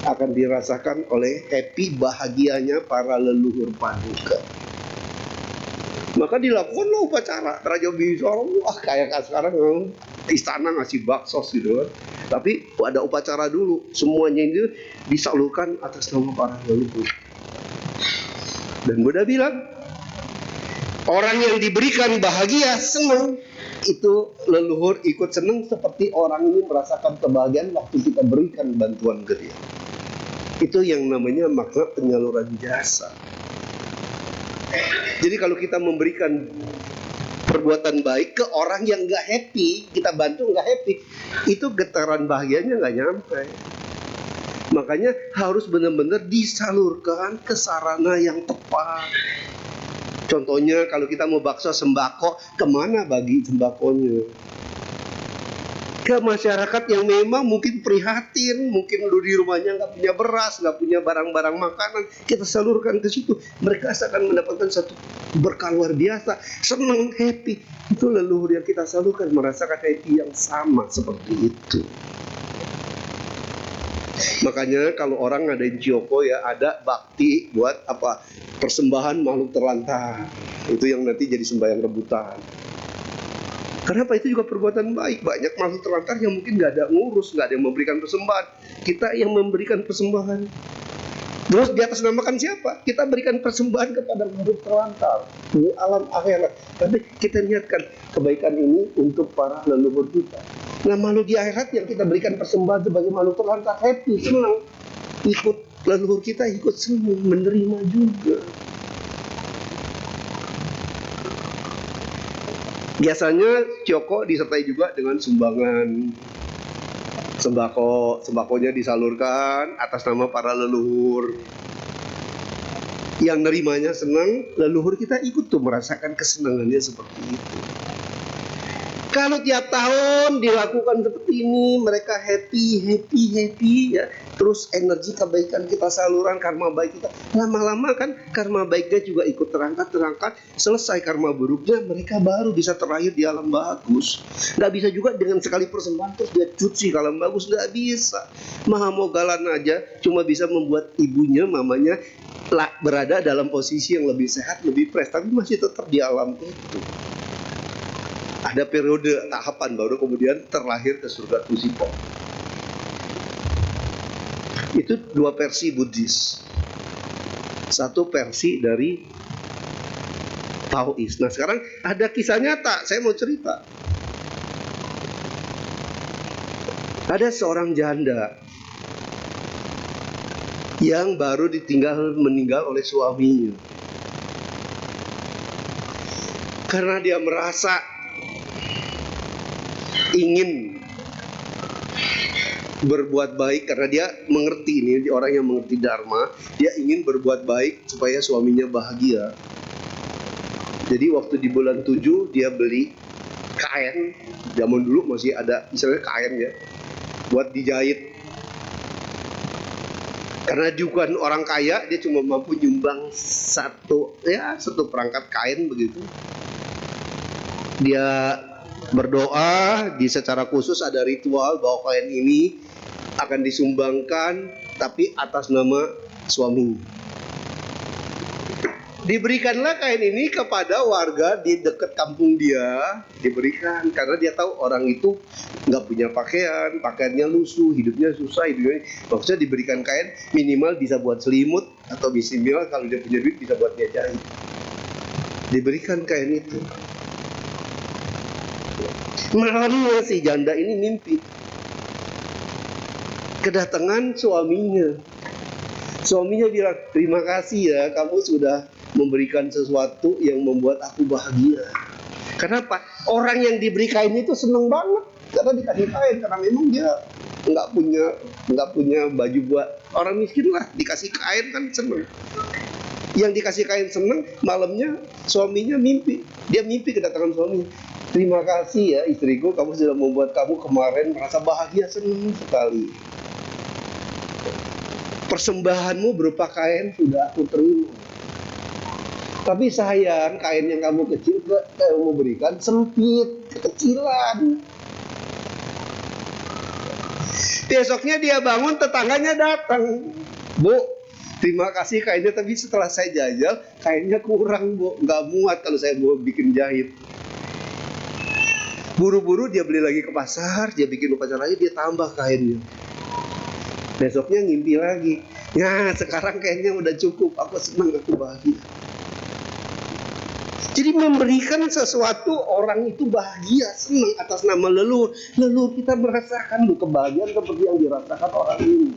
akan dirasakan oleh happy, bahagianya para leluhur Paduka. Maka dilakukanlah upacara Raja Bimbiswara. Wah, kayak sekarang istana ngasih baksos gitu kan. Tapi ada upacara dulu, semuanya itu disalurkan atas nama para leluhur. Dan Buddha bilang, orang yang diberikan bahagia, senang, itu leluhur ikut senang seperti orang ini merasakan kebahagiaan waktu kita berikan bantuan ke dia. Itu yang namanya makna penyaluran jasa. Jadi kalau kita memberikan perbuatan baik ke orang yang nggak happy, kita bantu nggak happy, itu getaran bahagianya nggak nyampe. Makanya harus benar-benar disalurkan ke sarana yang tepat. Contohnya kalau kita mau bakso sembako, kemana bagi sembakonya? Ke masyarakat yang memang mungkin prihatin, mungkin lu di rumahnya nggak punya beras, nggak punya barang-barang makanan, kita salurkan ke situ. Mereka akan mendapatkan satu berkah luar biasa, senang, happy. Itu leluhur yang kita salurkan merasakan happy yang sama seperti itu. Makanya kalau orang ngadain Joko ya ada bakti buat apa? Persembahan makhluk terlantar. Itu yang nanti jadi sembahyang rebutan. Kenapa? Itu juga perbuatan baik. Banyak makhluk terlantar yang mungkin nggak ada ngurus, nggak ada yang memberikan persembahan. Kita yang memberikan persembahan. Terus di atas namakan siapa? Kita berikan persembahan kepada makhluk terlantar di alam akhirat. Tapi kita niatkan kebaikan ini untuk para leluhur kita. Nah, makhluk di akhirat yang kita berikan persembahan sebagai makhluk terlantar happy, senang, ikut leluhur kita, ikut senang, menerima juga. Biasanya Joko disertai juga dengan sumbangan sembako. Sembakonya disalurkan atas nama para leluhur. Yang nerimanya senang, leluhur kita ikut tuh merasakan kesenangannya seperti itu. Kalau tiap tahun dilakukan seperti ini, mereka happy ya. Terus energi kebaikan kita saluran, karma baik kita, lama-lama kan karma baiknya juga ikut terangkat. Selesai karma buruknya, mereka baru bisa terlahir di alam bagus. Nggak bisa juga dengan sekali persembahan terus dia cuci ke alam bagus, nggak bisa. Mahamogalan aja cuma bisa membuat ibunya, mamanya berada dalam posisi yang lebih sehat, lebih fresh, tapi masih tetap di alam itu. Ada periode tahapan baru kemudian terlahir ke surga Tushipo. Itu dua versi Buddhis. Satu versi dari Taois. Nah sekarang ada kisah nyata, saya mau cerita. Ada seorang janda yang baru meninggal oleh suaminya. Karena dia merasa ingin berbuat baik, karena dia mengerti, ini orang yang mengerti Dharma, dia ingin berbuat baik supaya suaminya bahagia. Jadi waktu di bulan 7 dia beli kain, zaman dulu masih ada misalnya kain ya, buat dijahit. Karena juga orang kaya, dia cuma mampu nyumbang satu perangkat kain begitu. Dia berdoa, secara khusus ada ritual bahwa kain ini akan disumbangkan tapi atas nama suami. Diberikanlah kain ini kepada warga di dekat kampung dia, diberikan karena dia tahu orang itu nggak punya pakaian, pakaiannya lusuh, hidupnya susah, maksudnya diberikan kain minimal bisa buat selimut atau minimal kalau dia punya duit bisa buat dia jahit. Diberikan kain itu. Malamnya si janda ini mimpi kedatangan suaminya. Suaminya bilang, terima kasih ya, kamu sudah memberikan sesuatu yang membuat aku bahagia. Kenapa? Orang yang diberi kain itu seneng banget karena dikasih kain, karena memang dia nggak punya baju buat orang miskin lah, dikasih kain kan seneng. Yang dikasih kain seneng, malamnya suaminya mimpi, dia mimpi kedatangan suaminya. Terima kasih ya istriku, kamu sudah membuat kamu kemarin merasa bahagia, senang sekali. persembahanmu berupa kain sudah aku terima. Tapi sayang, kain yang kamu berikan sempit, kekecilan. Besoknya dia bangun, tetangganya datang. Bu, terima kasih kainnya, tapi setelah saya jajal, kainnya kurang, Bu. Nggak muat kalau saya mau bikin jahit. Buru-buru dia beli lagi ke pasar, dia bikin upacara lagi, dia tambah kainnya. Besoknya ngimpi lagi. Ya, sekarang kayaknya udah cukup, aku senang, aku bahagia. Jadi memberikan sesuatu, orang itu bahagia, senang atas nama leluhur. Leluhur kita merasakan kebahagiaan seperti yang dirasakan orang ini.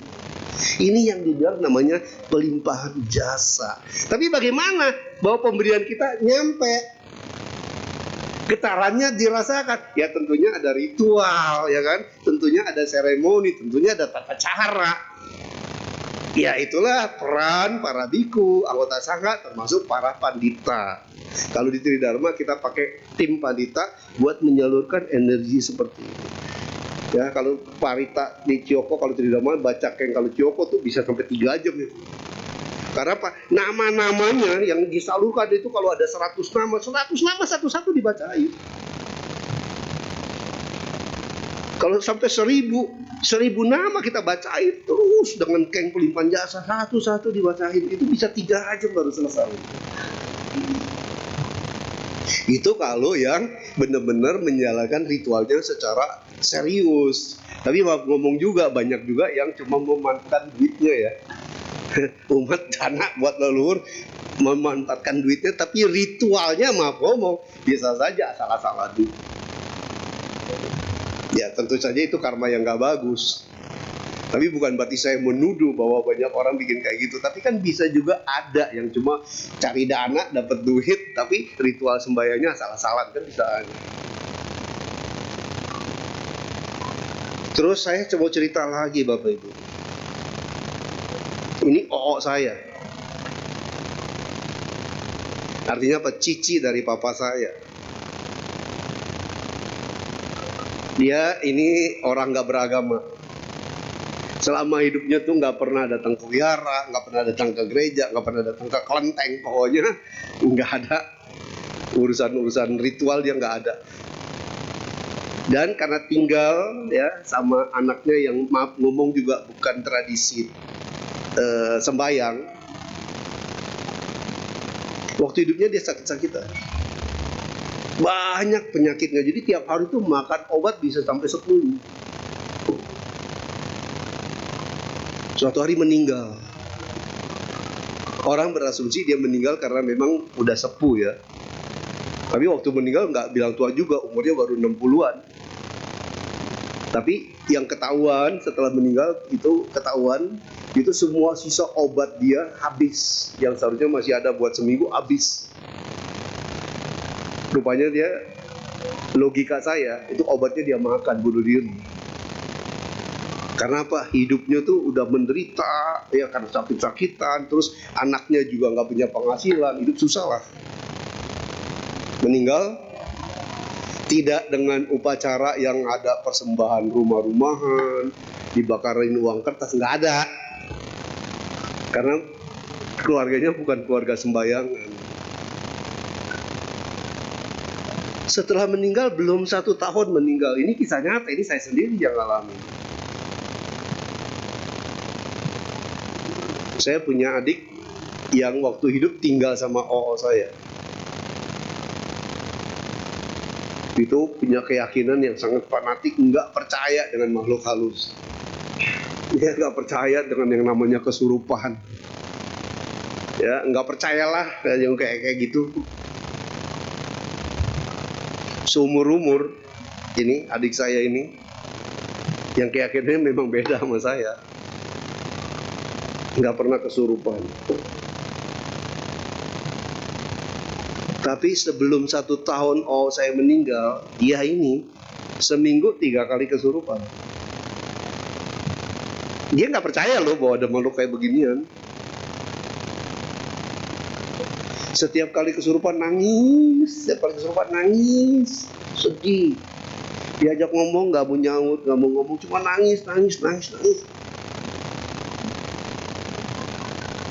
Ini yang dibilang namanya pelimpahan jasa. Tapi bagaimana bahwa pemberian kita nyampe, getarannya dirasakan? Ya tentunya ada ritual, ya kan? Tentunya ada seremoni, tentunya ada tata cara. Ya itulah peran para biku, anggota sangha, termasuk para pandita. Kalau di Tridharma kita pakai tim pandita buat menyalurkan energi seperti ini. Ya, kalau parita di Ciyoko, kalau Tridharma baca Keng kalau Ciyoko tuh bisa sampai 3 jam itu. Karena apa? Nama-namanya yang disalurkan itu kalau ada 100 nama satu-satu dibacain. Kalau sampai 1000 nama kita bacain terus dengan Keng pelimpahan jasa, satu-satu dibacain, itu bisa 3 jam baru selesai. Itu kalau yang benar-benar menjalankan ritualnya secara serius. Tapi ngomong juga, banyak juga yang cuma memanfaatkan duitnya ya. Umat dana buat leluhur, memanfaatkan duitnya, tapi ritualnya maaf ngomong bisa saja salah-salah duit. Ya tentu saja itu karma yang gak bagus. Tapi bukan berarti saya menuduh bahwa banyak orang bikin kayak gitu. Tapi kan bisa juga ada yang cuma cari dana, dapat duit, tapi ritual sembahyangnya salah-salah, kan bisa aja. Terus saya coba cerita lagi Bapak Ibu. Ini OO saya. Artinya apa? Cici dari papa saya. Dia ini orang gak beragama. Selama hidupnya tuh nggak pernah datang ke wihara, nggak pernah datang ke gereja, nggak pernah datang ke kelenteng, pokoknya nggak ada urusan ritual, dia nggak ada. Dan karena tinggal ya sama anaknya yang maaf ngomong juga bukan tradisi sembahyang, waktu hidupnya dia sakit-sakitan, banyak penyakitnya, jadi tiap hari tuh makan obat bisa sampai 10. Suatu hari meninggal. Orang berasumsi dia meninggal karena memang udah sepuh ya. Tapi waktu meninggal nggak bilang tua juga, umurnya baru 60-an. Tapi yang ketahuan setelah meninggal itu semua sisa obat dia habis. Yang seharusnya masih ada buat seminggu habis. Rupanya dia, logika saya, itu obatnya dia makan, bunuh diri. Karena apa? Hidupnya tuh udah menderita ya, karena sakit-sakitan, terus anaknya juga nggak punya penghasilan, hidup susah lah. Meninggal tidak dengan upacara yang ada persembahan rumah-rumahan, dibakarin uang kertas, nggak ada. Karena keluarganya bukan keluarga sembayangan. Setelah meninggal belum 1 tahun meninggal, ini kisah nyata, ini saya sendiri yang alami. Saya punya adik yang waktu hidup tinggal sama OO saya. Itu punya keyakinan yang sangat fanatik, nggak percaya dengan makhluk halus. Dia nggak percaya dengan yang namanya kesurupan. Ya, nggak percayalah yang kayak gitu. Seumur-umur ini adik saya ini, yang keyakinannya memang beda sama saya. Nggak pernah kesurupan. Tapi sebelum 1 tahun saya meninggal, dia ini seminggu 3 kali kesurupan. Dia nggak percaya loh bahwa ada makhluk kayak beginian. Setiap kali kesurupan nangis, sedih. Diajak ngomong nggak mau nyaut, nggak mau ngomong, cuma nangis.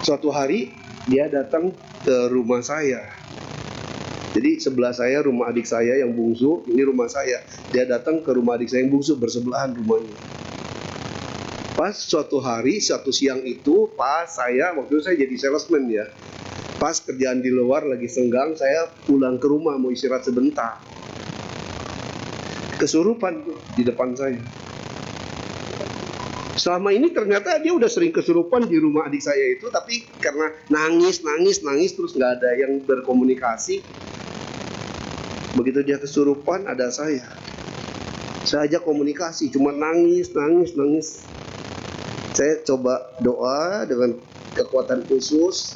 Suatu hari dia datang ke rumah saya. Jadi sebelah saya rumah adik saya yang bungsu, ini rumah saya. Dia datang ke rumah adik saya yang bungsu, bersebelahan rumahnya. Pas suatu hari, suatu siang itu, pas saya, waktu itu saya jadi salesman ya. Pas kerjaan di luar lagi senggang, saya pulang ke rumah mau istirahat sebentar. Kesurupan tuh di depan saya. Selama ini ternyata dia udah sering kesurupan di rumah adik saya itu, tapi karena nangis terus nggak ada yang berkomunikasi. Begitu dia kesurupan ada saya ajak komunikasi, cuma nangis. Saya coba doa dengan kekuatan khusus,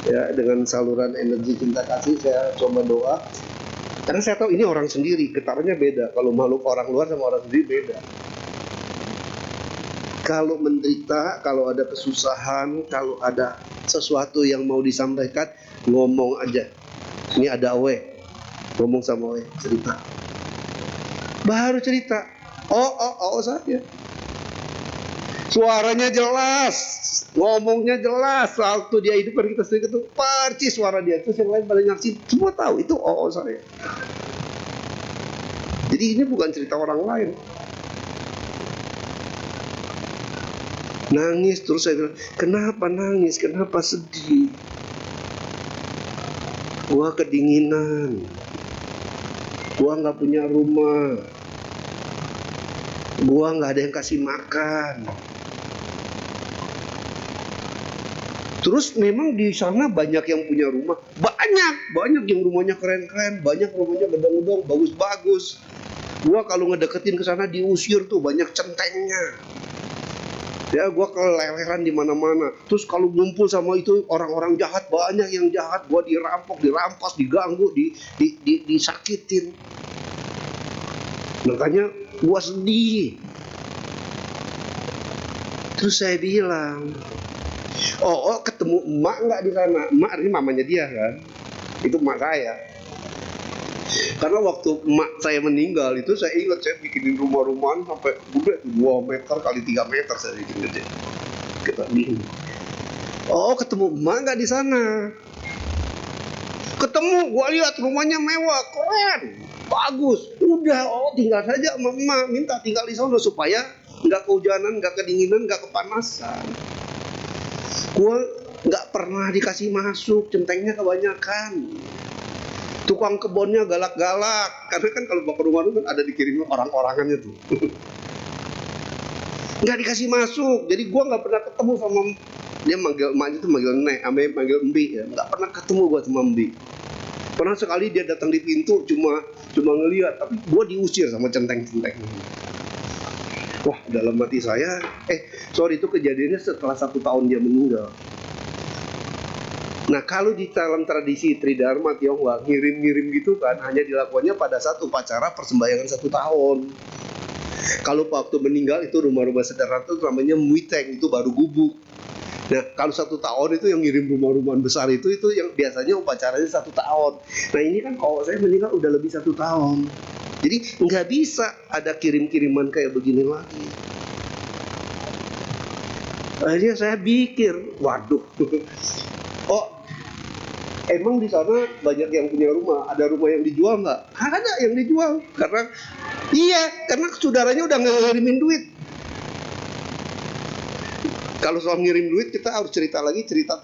ya, dengan saluran energi cinta kasih saya coba doa. Karena saya tahu ini orang sendiri, getarannya beda. Kalau makhluk orang luar sama orang sendiri beda. Kalau menderita, kalau ada kesusahan, kalau ada sesuatu yang mau disampaikan, ngomong aja. Ini ada Owe, ngomong sama Owe, cerita. Baru cerita. Oh saya. Suaranya jelas, ngomongnya jelas. Waktu dia hidup kan kita sering ketemu, percis suara dia. Terus yang lain pada nyaksiin, semua tahu itu saya. Jadi ini bukan cerita orang lain. Nangis terus saya bilang, kenapa nangis, kenapa sedih? Gua kedinginan, gua nggak punya rumah, gua nggak ada yang kasih makan. Terus memang di sana banyak yang punya rumah, banyak yang rumahnya keren-keren, banyak rumahnya gedung-gedung bagus-bagus. Gua kalau ngedeketin ke sana diusir tuh, banyak centengnya. Ya, gua keleleran di mana-mana. Terus kalau ngumpul sama itu orang-orang jahat, banyak yang jahat. Gua dirampok, dirampas, diganggu, disakitin. Makanya gua sedih. Terus saya bilang, ketemu emak nggak di sana? Emak ini mamanya dia kan? Itu emak saya. Karena waktu emak saya meninggal itu saya ingat saya bikinin rumah-rumahan sampai gede 2 meter kali 3 meter saya bikin gede. Kita bingung. Ketemu emak nggak di sana? Ketemu, gua lihat rumahnya mewah, keren, bagus. Udah, tinggal saja emak minta tinggal di sana supaya nggak kehujanan, nggak kedinginan, nggak kepanasan. Gua nggak pernah dikasih masuk, centengnya kebanyakan. Tukang kebunnya galak-galak, karena kan kalau bapak rumah kan ada dikirim orang-orangannya tuh. Nggak dikasih masuk, jadi gua nggak pernah ketemu sama dia, manggil emaknya tuh manggil Nek, manggil Mbi ya, nggak pernah ketemu gua sama Mbi. Pernah sekali dia datang di pintu cuma ngelihat, tapi gua diusir sama centeng-centeng. Wah, dalam hati saya, itu kejadiannya setelah 1 tahun dia meninggal. Nah, kalau di dalam tradisi Tridharma Tionghoa, ngirim-ngirim gitu kan hanya dilakukannya pada saat upacara persembahyangan 1 tahun. Kalau waktu meninggal itu rumah-rumah sederhana itu namanya muiteng, itu baru gubuk. Nah, kalau 1 tahun itu yang ngirim rumah-rumahan besar itu yang biasanya upacaranya 1 tahun. Nah, ini kan kalau saya meninggal udah lebih 1 tahun. Jadi nggak bisa ada kirim-kiriman kayak begini lagi. Akhirnya saya pikir, waduh, emang di sana banyak yang punya rumah, ada rumah yang dijual nggak? Ada yang dijual, karena saudaranya udah ngirimin duit. Kalau soal ngirim duit kita harus cerita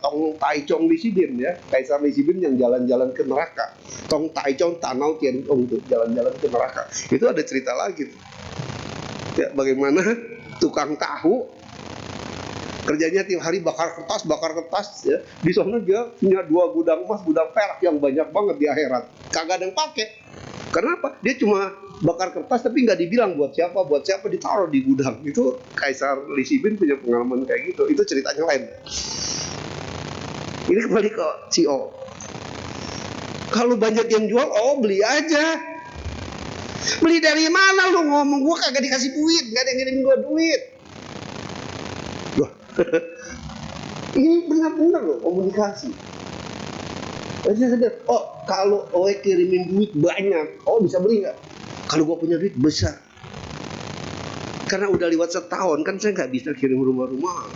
Tong Taichung Li Sibin ya, Kaisar Li Sibin yang jalan-jalan ke neraka. Tong Taichung Tanau Tianong itu jalan-jalan ke neraka. Itu ada cerita lagi. Ya, bagaimana tukang tahu kerjanya tiap hari bakar kertas ya. Di sana dia punya 2 gudang emas, gudang perak yang banyak banget di akhirat. Kagak ada yang pakai. Kenapa? Dia cuma bakar kertas tapi nggak dibilang buat siapa ditaruh di gudang. Itu Kaisar Li Sibin punya pengalaman kayak gitu. Itu ceritanya lain. Ini kembali ke CEO. Kalau banyak yang jual, beli aja. Beli dari mana lu ngomong? Gua kagak dikasih duit, nggak ada yang ngirim gua duit. Wah, ini benar-benar loh komunikasi. Jadi saya sadar, kalau Owe kirimin duit banyak, bisa beli nggak? Kalau gua punya duit besar. Karena udah lewat 1 tahun, kan saya nggak bisa kirim rumah-rumah.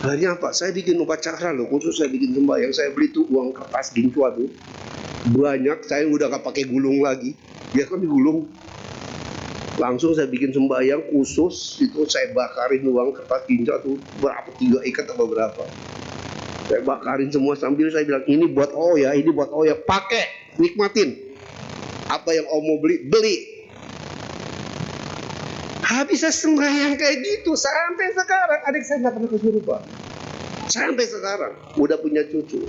Akhirnya apa? Saya bikin upacara loh, khusus saya bikin sembahyang. Saya beli tuh uang kertas gincu tuh banyak, saya udah gak pakai gulung lagi, dia kan digulung. Langsung saya bikin sembahyang khusus, itu saya bakarin uang kertas gincu tuh berapa, 3 ikat atau berapa. Saya bakarin semua sambil saya bilang, ini buat Oya, ini buat Oya, pakai, nikmatin. Apa yang Om mau beli, beli. Habis saya sembahyang kayak gitu sampai sekarang adik saya nggak pernah kesurupan. Sampai sekarang udah punya cucu,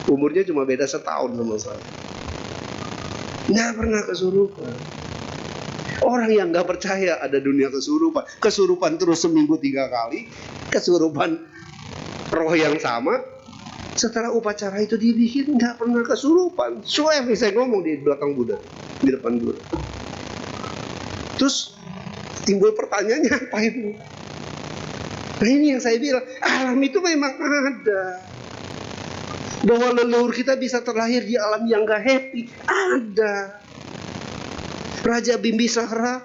umurnya cuma beda setahun sama saya, nggak pernah kesurupan. Orang yang nggak percaya ada dunia kesurupan, kesurupan terus seminggu 3 kali, kesurupan roh yang sama. Setelah upacara itu dibikin nggak pernah kesurupan. Swear nih saya ngomong di belakang Buddha, di depan Buddha. Terus timbul pertanyaannya apa itu? Nah ini yang saya bilang, alam itu memang ada. Bahwa leluhur kita bisa terlahir di alam yang gak happy, ada. Raja Bimbisara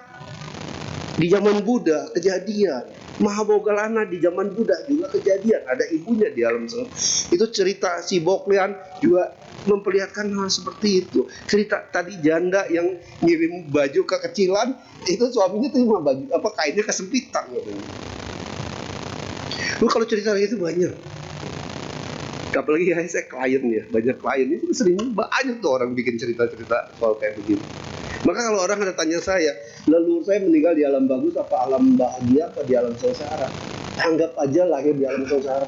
di zaman Buddha kejadian, Mahaboggalana di zaman Buddha juga kejadian, ada ibunya di alam sana. Itu cerita si Boklian juga memperlihatkan hal seperti itu. Cerita tadi janda yang ngirim baju kekecilan, itu suaminya terima baju apa kainnya kesempitan katanya. Lu kalau cerita itu banyak. Apalagi saya klien ya, banyak klien itu sering banyak tuh orang bikin cerita-cerita soal kayak begini. Maka kalau orang ada tanya saya, leluhur saya meninggal di alam bagus apa alam bahagia apa di alam sengsara, anggap aja lahir di alam sengsara.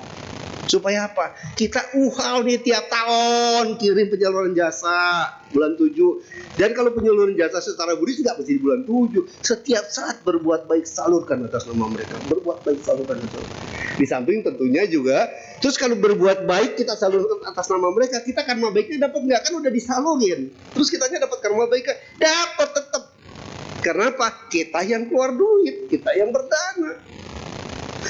Supaya apa? Kita nih tiap tahun kirim penyaluran jasa bulan 7. Dan kalau penyaluran jasa secara Buddhis tidak mesti di bulan 7. Setiap saat berbuat baik salurkan atas nama mereka. Berbuat baik salurkan atas nama. Di samping tentunya juga, terus kalau berbuat baik kita salurkan atas nama mereka, kita karma baiknya dapat nggak? Kan udah disalurin. Terus kitanya dapat karma baiknya? Dapat tetap. Karena apa? Kita yang keluar duit, kita yang berdana,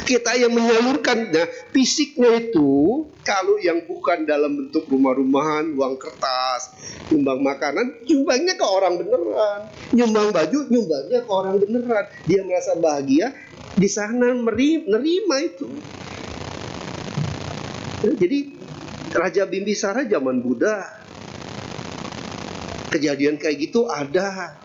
kita yang menyalurkan. Nah, fisiknya itu kalau yang bukan dalam bentuk rumah-rumahan, uang kertas, nyumbang makanan, nyumbangnya ke orang beneran. Nyumbang baju, nyumbangnya ke orang beneran. Dia merasa bahagia di sana, menerima itu. Jadi Raja Bimbisara zaman Buddha kejadian kayak gitu ada.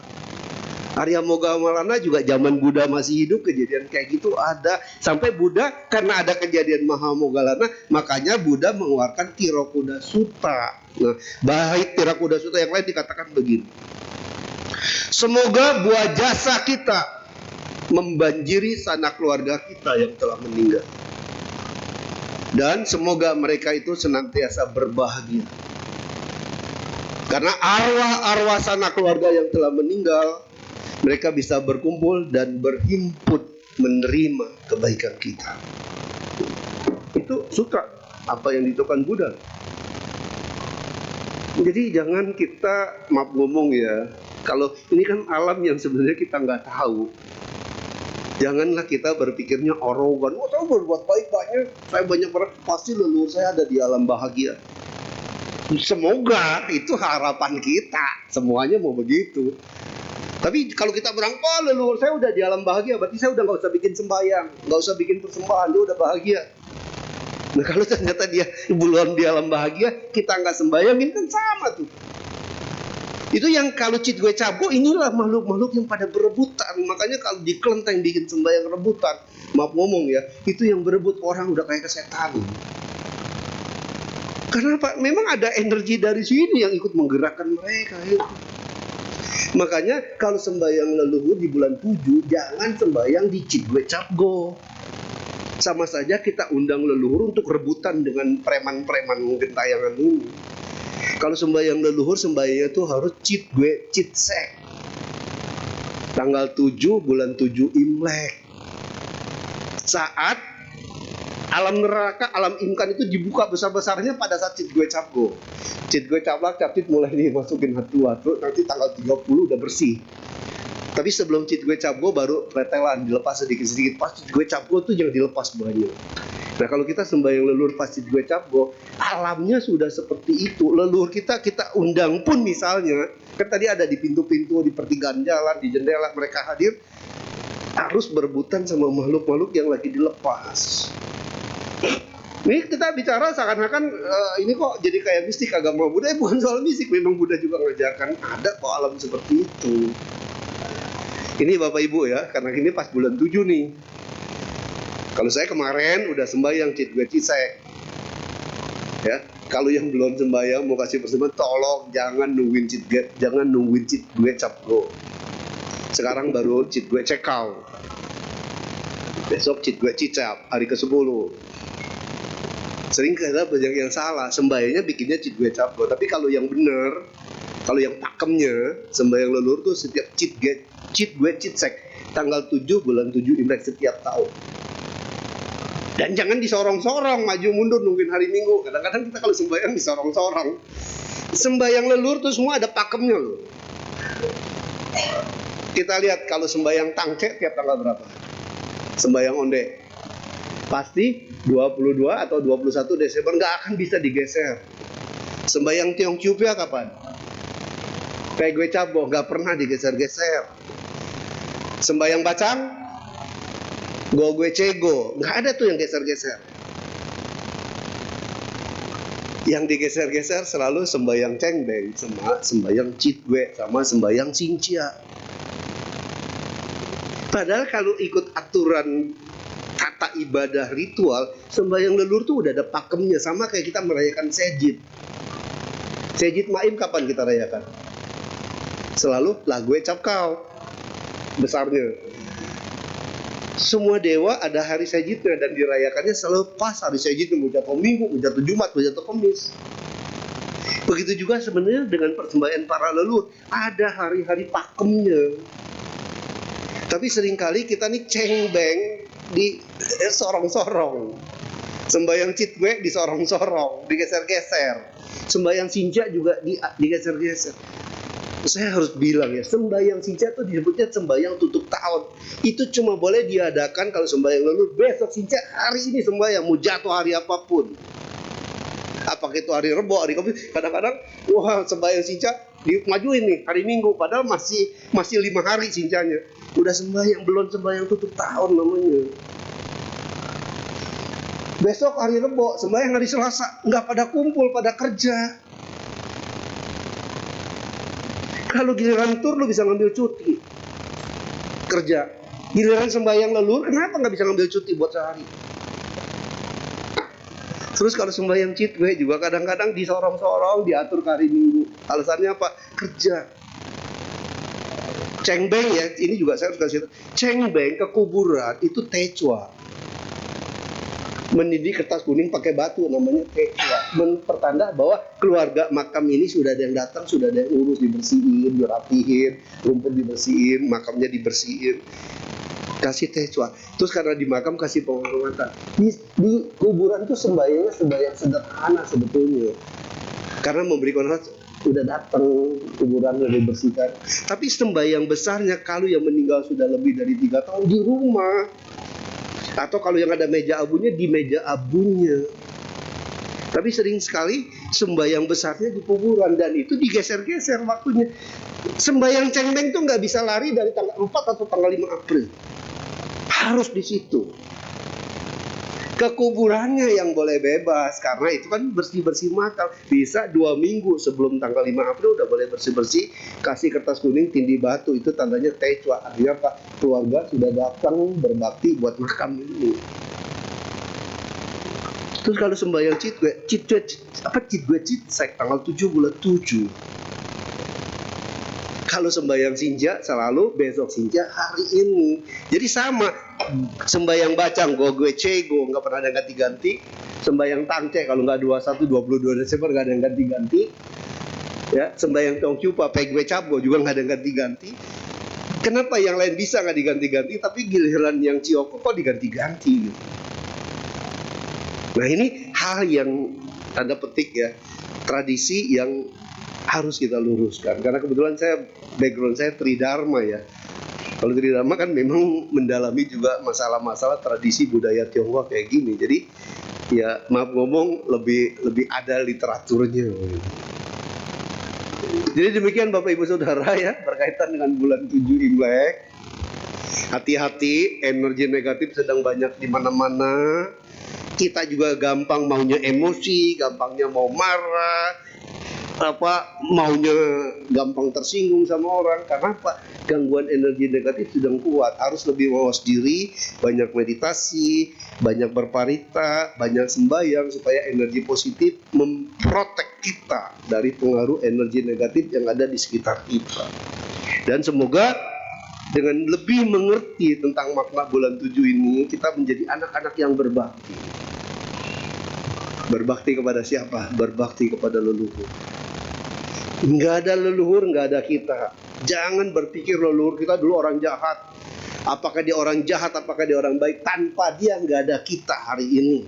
Arya Moggallana juga zaman Buddha masih hidup kejadian kayak gitu ada. Sampai Buddha karena ada kejadian Mahamoggallana, makanya Buddha mengeluarkan Tirakuda Sutta. Nah, baik Tirakuda Sutta yang lain dikatakan begini: semoga buah jasa kita membanjiri sanak keluarga kita yang telah meninggal, dan semoga mereka itu senantiasa berbahagia. Karena arwah-arwah sanak keluarga yang telah meninggal, mereka bisa berkumpul dan berhimpun menerima kebaikan kita. Itu sutra apa yang ditukan Buddha. Jadi jangan kita maaf ngomong ya, kalau ini kan alam yang sebenarnya kita nggak tahu. Janganlah kita berpikirnya arogan, oh saya berbuat baik banyak, saya banyak pasti leluhur saya ada di alam bahagia. Semoga itu harapan kita, semuanya mau begitu. Tapi kalau kita bilang, oh leluhur saya udah di alam bahagia, berarti saya udah gak usah bikin sembahyang, gak usah bikin persembahan, dia udah bahagia. Nah kalau ternyata dia belum di alam bahagia, kita gak sembahyangin kan sama tuh. Itu yang kalau Citwe Cabgo, inilah makhluk-makhluk yang pada berebutan. Makanya kalau di kelenteng bikin sembahyang rebutan, maaf ngomong ya, itu yang berebut orang udah kayak kesetan. Karena apa? Memang ada energi dari sini yang ikut menggerakkan mereka itu. Makanya kalau sembahyang leluhur di bulan 7, jangan sembahyang di Citwe Cabgo. Sama saja kita undang leluhur untuk rebutan dengan preman-preman gentayangan ini. Kalau sembahyang leluhur, sembahyangnya itu harus Citwe Citsek. Tanggal 7 bulan 7 Imlek. Saat alam neraka, alam imkan itu dibuka besar-besarnya pada saat Citwe Cabgo. Citwe Caplak Capcit mulai dimasukin hatu-hatu, nanti tanggal 30 udah bersih. Tapi sebelum Citwe Cabgo baru pretelan, dilepas sedikit-sedikit. Pas Citwe Cabgo tuh jangan dilepas banyak. Nah kalau kita sembahyang leluhur pas Citwe Cabgo, alamnya sudah seperti itu. Leluhur kita undang pun misalnya, kan tadi ada di pintu-pintu, di pertigaan jalan, di jendela mereka hadir, harus berebutan sama makhluk-makhluk yang lagi dilepas. Ini kita bicara seakan-akan ini kok jadi kayak mistik agama Buddha. Bukan soal mistik, memang Buddha juga mengajarkan ada kok alam seperti itu. Ini Bapak Ibu ya, karena ini pas bulan 7 nih. Kalau saya kemarin udah sembahyang Cit Gue Cisek. Ya, kalau yang belum sembahyang mau kasih persembahan, tolong jangan nungguin Cit Gue Cap Go. Sekarang baru Cit Gue Cekau. Besok Cit Gue Cicap hari ke-10. Sering kita banyak yang salah, sembahyangnya bikinnya Cit Gue Cap Go. Tapi kalau yang benar, kalau yang pakemnya sembahyang leluhur tuh setiap Cit Gue Citsek tanggal 7 bulan 7 Imlek setiap tahun. Dan jangan disorong-sorong, maju mundur nungguin hari Minggu. Kadang-kadang kita kalau sembahyang disorong-sorong. Sembahyang leluhur tuh semua ada pakemnya loh. Kita lihat kalau sembahyang tangce tiap tanggal berapa? Sembahyang onde pasti 22 atau 21 Desember, nggak akan bisa digeser. Sembahyang Tiong Ciupia kapan? Kayak gue cabo, nggak pernah digeser-geser. Sembahyang Bacang, Go Gue Cego, nggak ada tuh yang geser-geser. Yang digeser-geser selalu sembahyang Cengbeng, sama sembahyang Cit Gue, sama sembahyang Sincia. Padahal kalau ikut aturan tata ibadah ritual, sembahyang leluhur tuh udah ada pakemnya. Sama kayak kita merayakan Sejid. Sejid Maim kapan kita rayakan? Selalu lah gue cap kau besarnya. Semua dewa ada hari Sejidnya dan dirayakannya selalu pas hari Sejid, mau jatuh Minggu, mau jatuh Jumat, mau jatuh Kamis. Begitu juga sebenarnya dengan persembahyaan para leluhur, ada hari-hari pakemnya. Tapi seringkali kita nih cengbeng di sorong-sorong. Sembahyang Cit Gue disorong-sorong, digeser-geser. Sembahyang Sinja juga digeser-geser. Saya harus bilang ya, sembahyang Sinja itu disebutnya sembahyang tutup tahun. Itu cuma boleh diadakan kalau sembahyang leluhur. Besok Sinja, hari ini sembahyang, mau jatuh hari apapun. Apakah itu hari Rebo, hari Kamis, kadang-kadang wah sembahyang Sinja dimajuin nih hari Minggu, padahal masih 5 hari Sinjanya. Udah sembahyang, belum sembahyang tutup tahun namanya. Besok hari Rebo, sembahyang hari Selasa, nggak pada kumpul, pada kerja. Kalau giliran tur lu bisa ngambil cuti kerja. Giliran sembahyang leluhur, kenapa nggak bisa ngambil cuti buat sehari? Terus kalau sembahyang Cit Gue juga kadang-kadang disorong-sorong, diatur ke hari Minggu. Alasannya apa? Kerja. Cengbeng ya, ini juga saya harus kasih tahu. Cengbeng ke kuburan itu tecua. Mendidih kertas kuning pakai batu, namanya tecua. Pertanda bahwa keluarga makam ini sudah ada yang datang, sudah ada yang urus, dibersihin, dirapihin, rumput dibersihin, makamnya dibersihin. Kasih tecua. Terus karena di makam kasih penghormatan. Di kuburan itu sembahyangnya sembahyang sederhana sebetulnya. Karena memberi konfirmasi, udah datang, kuburan udah dibersihkan. Tapi sembahyang besarnya kalau yang meninggal sudah lebih dari 3 tahun di rumah. Atau kalau yang ada meja abunya, di meja abunya. Tapi sering sekali sembahyang besarnya di kuburan, dan itu digeser-geser waktunya. Sembahyang cengbeng tuh nggak bisa lari dari tanggal 4 atau tanggal 5 April. Harus di situ. Ke kuburannya yang boleh bebas, karena itu kan bersih-bersih makam. Bisa 2 minggu sebelum tanggal 5 April udah boleh bersih-bersih, kasih kertas kuning, tindih batu, itu tandanya tecua. Artinya apa? Keluarga sudah datang berbakti buat makam ini. Terus kalau sembahyang Cit Gue Citsek tanggal 7 bulan 7. Kalau sembahyang Sinja selalu besok Sinja hari ini. Jadi sama, sembahyang Bacang Go Gue Cego nggak pernah ada yang ganti-ganti. Sembahyang Tangce kalau nggak 22 Desember nggak ada yang ganti-ganti. Ya, sembahyang Tiong Ciupia Pe Gue Cabgo juga nggak ada yang ganti-ganti. Kenapa yang lain bisa nggak diganti-ganti, tapi giliran yang Cioko kok diganti-ganti gitu. Nah ini hal yang tanda petik ya, tradisi yang harus kita luruskan. Karena kebetulan background saya Tridharma ya. Kalau Tridharma kan memang mendalami juga masalah-masalah tradisi budaya Tionghoa kayak gini. Jadi ya maaf ngomong lebih ada literaturnya. Jadi demikian Bapak Ibu Saudara ya, berkaitan dengan bulan 7 Imlek. Hati-hati, energi negatif sedang banyak di mana-mana. Kita juga gampang maunya emosi, gampangnya mau marah, maunya gampang tersinggung sama orang. Karena apa? Gangguan energi negatif sedang kuat. Harus lebih mawas diri, banyak meditasi, banyak berparita, banyak sembahyang supaya energi positif memprotek kita dari pengaruh energi negatif yang ada di sekitar kita. Dan semoga dengan lebih mengerti tentang makna bulan 7 ini, kita menjadi anak-anak yang berbakti. Berbakti kepada siapa? Berbakti kepada leluhur. Nggak ada leluhur, nggak ada kita. Jangan berpikir leluhur kita dulu orang jahat. Apakah dia orang jahat, apakah dia orang baik? Tanpa dia nggak ada kita hari ini.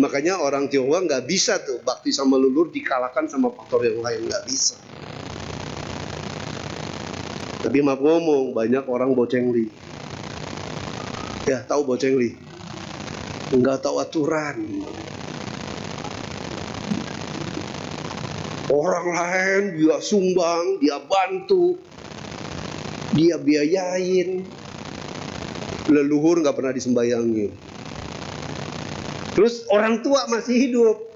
Makanya orang Tionghoa nggak bisa tuh bakti sama leluhur dikalahkan sama faktor yang lain, nggak bisa. Tapi maaf ngomong, banyak orang bocengli. Ya, tahu bocengli? Nggak tahu aturan. Orang lain dia sumbang, dia bantu, dia biayain. Leluhur nggak pernah disembayangin. Terus orang tua masih hidup.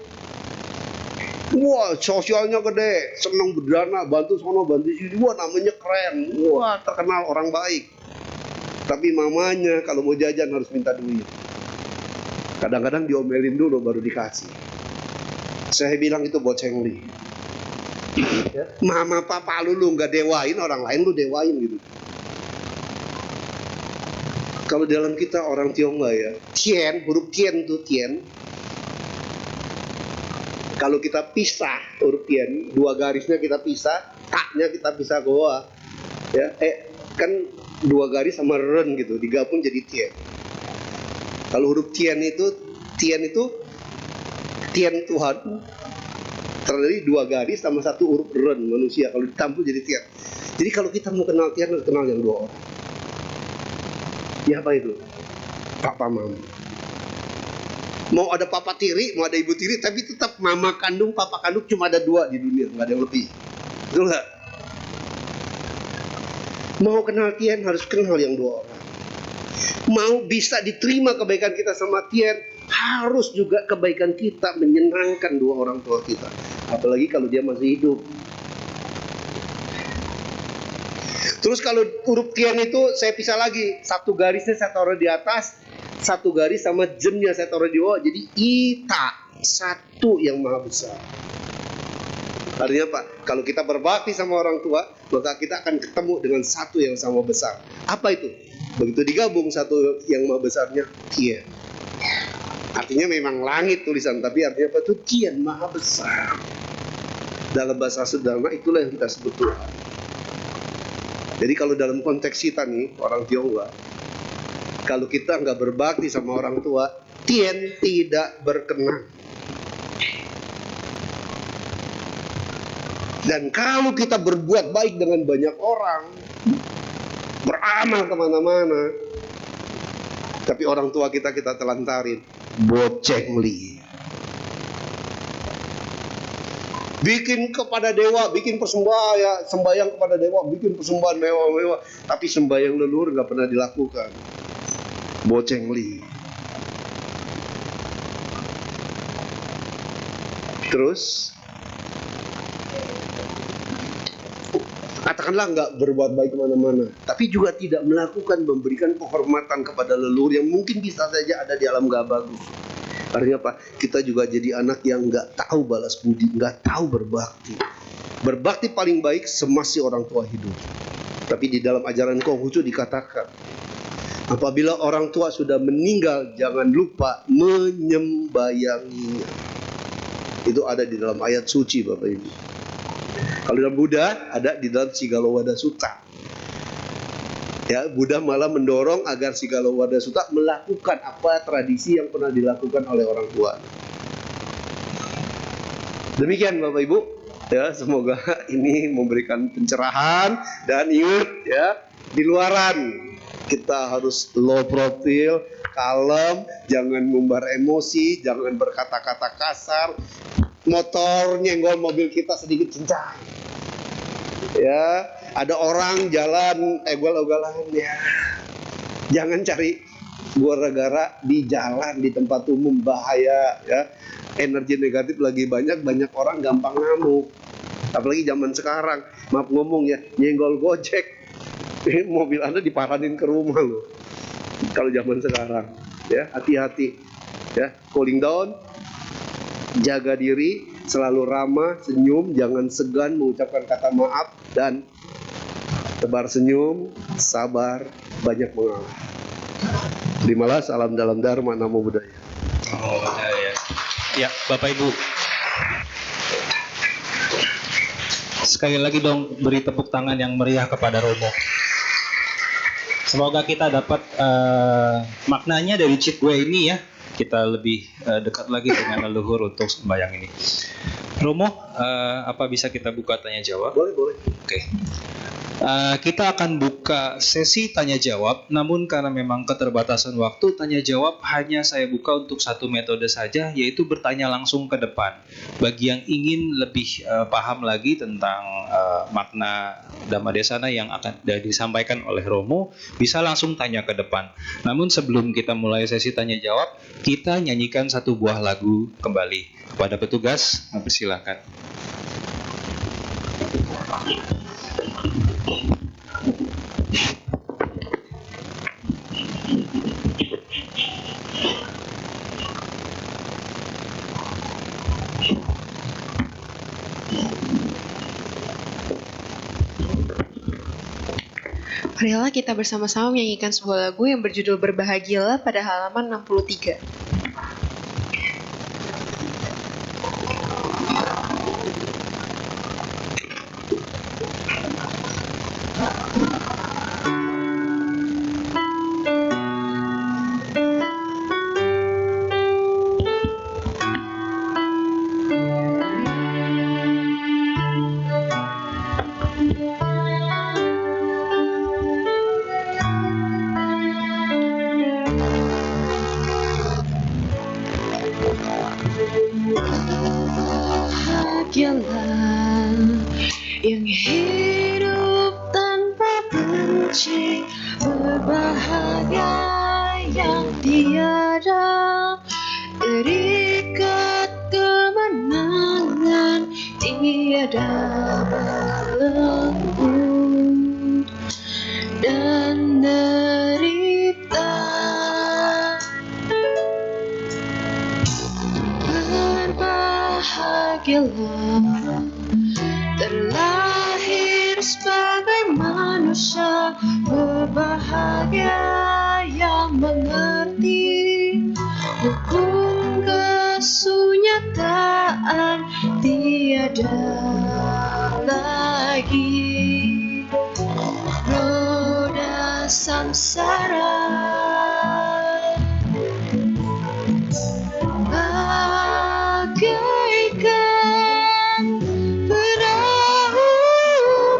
Wah, sosialnya gede, senang berdana, bantu sono, bantu sini. Wah, namanya keren. Wah, terkenal orang baik. Tapi mamanya kalau mau jajan harus minta duit. Kadang-kadang diomelin dulu baru dikasih. Saya bilang itu bocengli. Mama papa lu nggak dewain, orang lain lu dewain gitu. Kalau dalam kita orang Tionghoa ya, tien, huruf tien tuh tien. Kalau kita pisah huruf tien, dua garisnya kita pisah, taknya kita pisah ke bawah. Ya, kan dua garis sama ren gitu, digabung jadi tien. Kalau huruf tien itu tien Tuhan, terdiri dua garis sama satu huruf ren manusia. Kalau ditampul jadi tien. Jadi kalau kita mau kenal tien, harus kenal yang dua orang. Ya apa itu? Papa mama. Mau ada papa tiri, mau ada ibu tiri, tapi tetap mama kandung, papa kandung cuma ada dua di dunia, nggak ada yang lebih. Betul nggak? Mau kenal tien harus kenal yang dua orang. Mau bisa diterima kebaikan kita sama tien, harus juga kebaikan kita menyenangkan dua orang tua kita. Apalagi kalau dia masih hidup. Terus kalau huruf tien itu saya pisah lagi. Satu garisnya saya taruh di atas, satu garis sama jennya saya taruh di bawah. Jadi ita, satu yang maha besar. Artinya apa? Kalau kita berbakti sama orang tua, maka kita akan ketemu dengan satu yang sama besar. Apa itu? Begitu digabung satu yang maha besarnya, tien. Artinya memang langit tulisan, tapi artinya apa itu? Tien, maha besar. Dalam bahasa sederhana itulah yang kita sebut Tuhan. Jadi kalau dalam konteks kita nih, orang Tionghoa, kalau kita nggak berbakti sama orang tua, tien tidak berkenan. Dan kalau kita berbuat baik dengan banyak orang, beramal kemana-mana, tapi orang tua kita telantarin, bocengli. Bikin kepada dewa, bikin sembahyang kepada dewa, bikin persembahan mewah-mewah, tapi sembahyang leluhur nggak pernah dilakukan, bocengli. Terus katakanlah nggak berbuat baik kemana-mana, tapi juga tidak melakukan memberikan penghormatan kepada leluhur yang mungkin bisa saja ada di alam gak bagus. Artinya apa? Kita juga jadi anak yang nggak tahu balas budi, nggak tahu berbakti. Berbakti paling baik semasa orang tua hidup. Tapi di dalam ajaran Konghucu dikatakan, apabila orang tua sudah meninggal, jangan lupa menyembayanginya. Itu ada di dalam ayat suci, Bapak Ibu. Kalau dalam Buddha, ada di dalam Sigalowada Sutta. Ya, Buddha malah mendorong agar Sigalowada Sutta melakukan apa tradisi yang pernah dilakukan oleh orang tua. Demikian Bapak Ibu, ya, semoga ini memberikan pencerahan. Dan ingat ya, di luaran kita harus low profile, kalem, jangan ngumbar emosi, jangan berkata-kata kasar. Motor nyenggol mobil kita sedikit cincang. Ya, ada orang jalan ugal-ugalan ya. Jangan cari gara-gara di jalan, di tempat umum bahaya ya. Energi negatif lagi banyak orang gampang ngamuk. Apalagi zaman sekarang, maaf ngomong ya, nyenggol Gojek, mobil Anda diparanin ke rumah loh. Kalau zaman sekarang, ya hati-hati, ya cooling down, jaga diri, selalu ramah, senyum, jangan segan mengucapkan kata maaf dan tebar senyum, sabar, banyak mengalah. Terimalah salam dalam Dharma, Namo Buddhaya. Namo Buddhaya. Ya, Bapak Ibu. Sekali lagi dong beri tepuk tangan yang meriah kepada Romo. Semoga kita dapat maknanya dari Cikwe ini ya. Kita lebih dekat lagi dengan leluhur untuk sembahyang ini. Romo, apa bisa kita buka tanya jawab? Boleh. Oke. Kita akan buka sesi tanya jawab, namun karena memang keterbatasan waktu, tanya jawab hanya saya buka untuk satu metode saja, yaitu bertanya langsung ke depan. Bagi yang ingin lebih paham lagi tentang makna Dhammadesana yang akan disampaikan oleh Romo, bisa langsung tanya ke depan. Namun sebelum kita mulai sesi tanya jawab, kita nyanyikan satu buah lagu kembali. Kepada petugas, persilakan. Marilah kita bersama-sama menyanyikan sebuah lagu yang berjudul Berbahagialah pada halaman 63. Bahagialah yang hidup tanpa benci, berbahagia yang tiada terikat kemenangan, tiada belenggu dan derita. Berbahagialah terlahir sebagai manusia, berbahagia yang mengerti hukum kesunyataan, tiada lagi roda samsara. Bagaikan perahu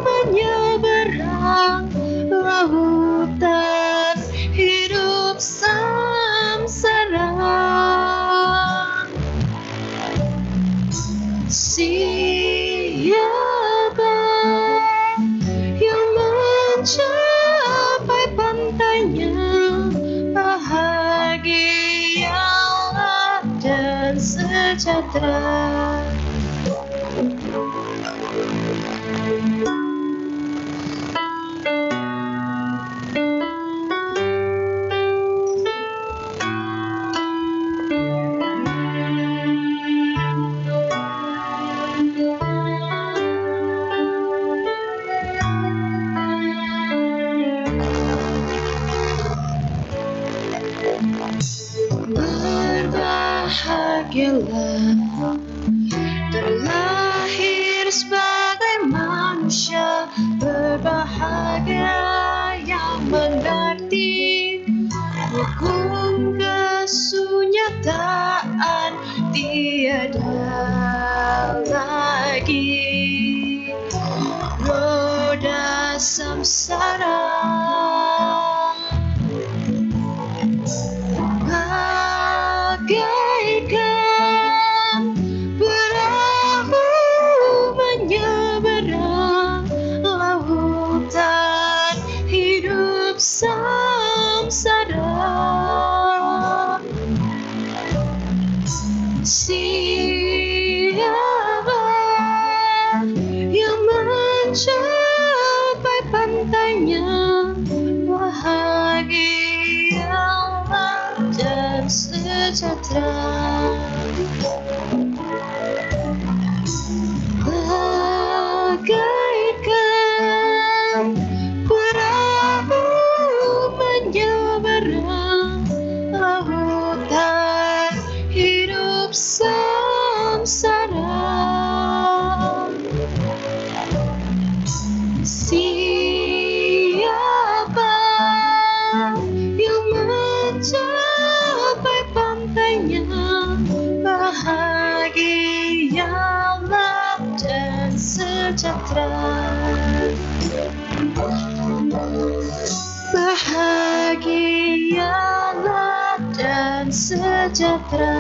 menyeberang lautan hidup samsara. Siapa yang mencapai pantainya, bahagialah dan sejahtera. Berbahagialah terlahir sebagai manusia, berbahagia yang mengerti hukum kesunyataan, tiada lagi roda samsara. Bagaikan perahu menyeberang lautan hidup samsara. sejahtera. Bagaikan perahu menyeberang lautan hidup samsara. Siapa yang mencapai pantainya, bahagialah dan sejahtera. Bahagialah dan sejahtera.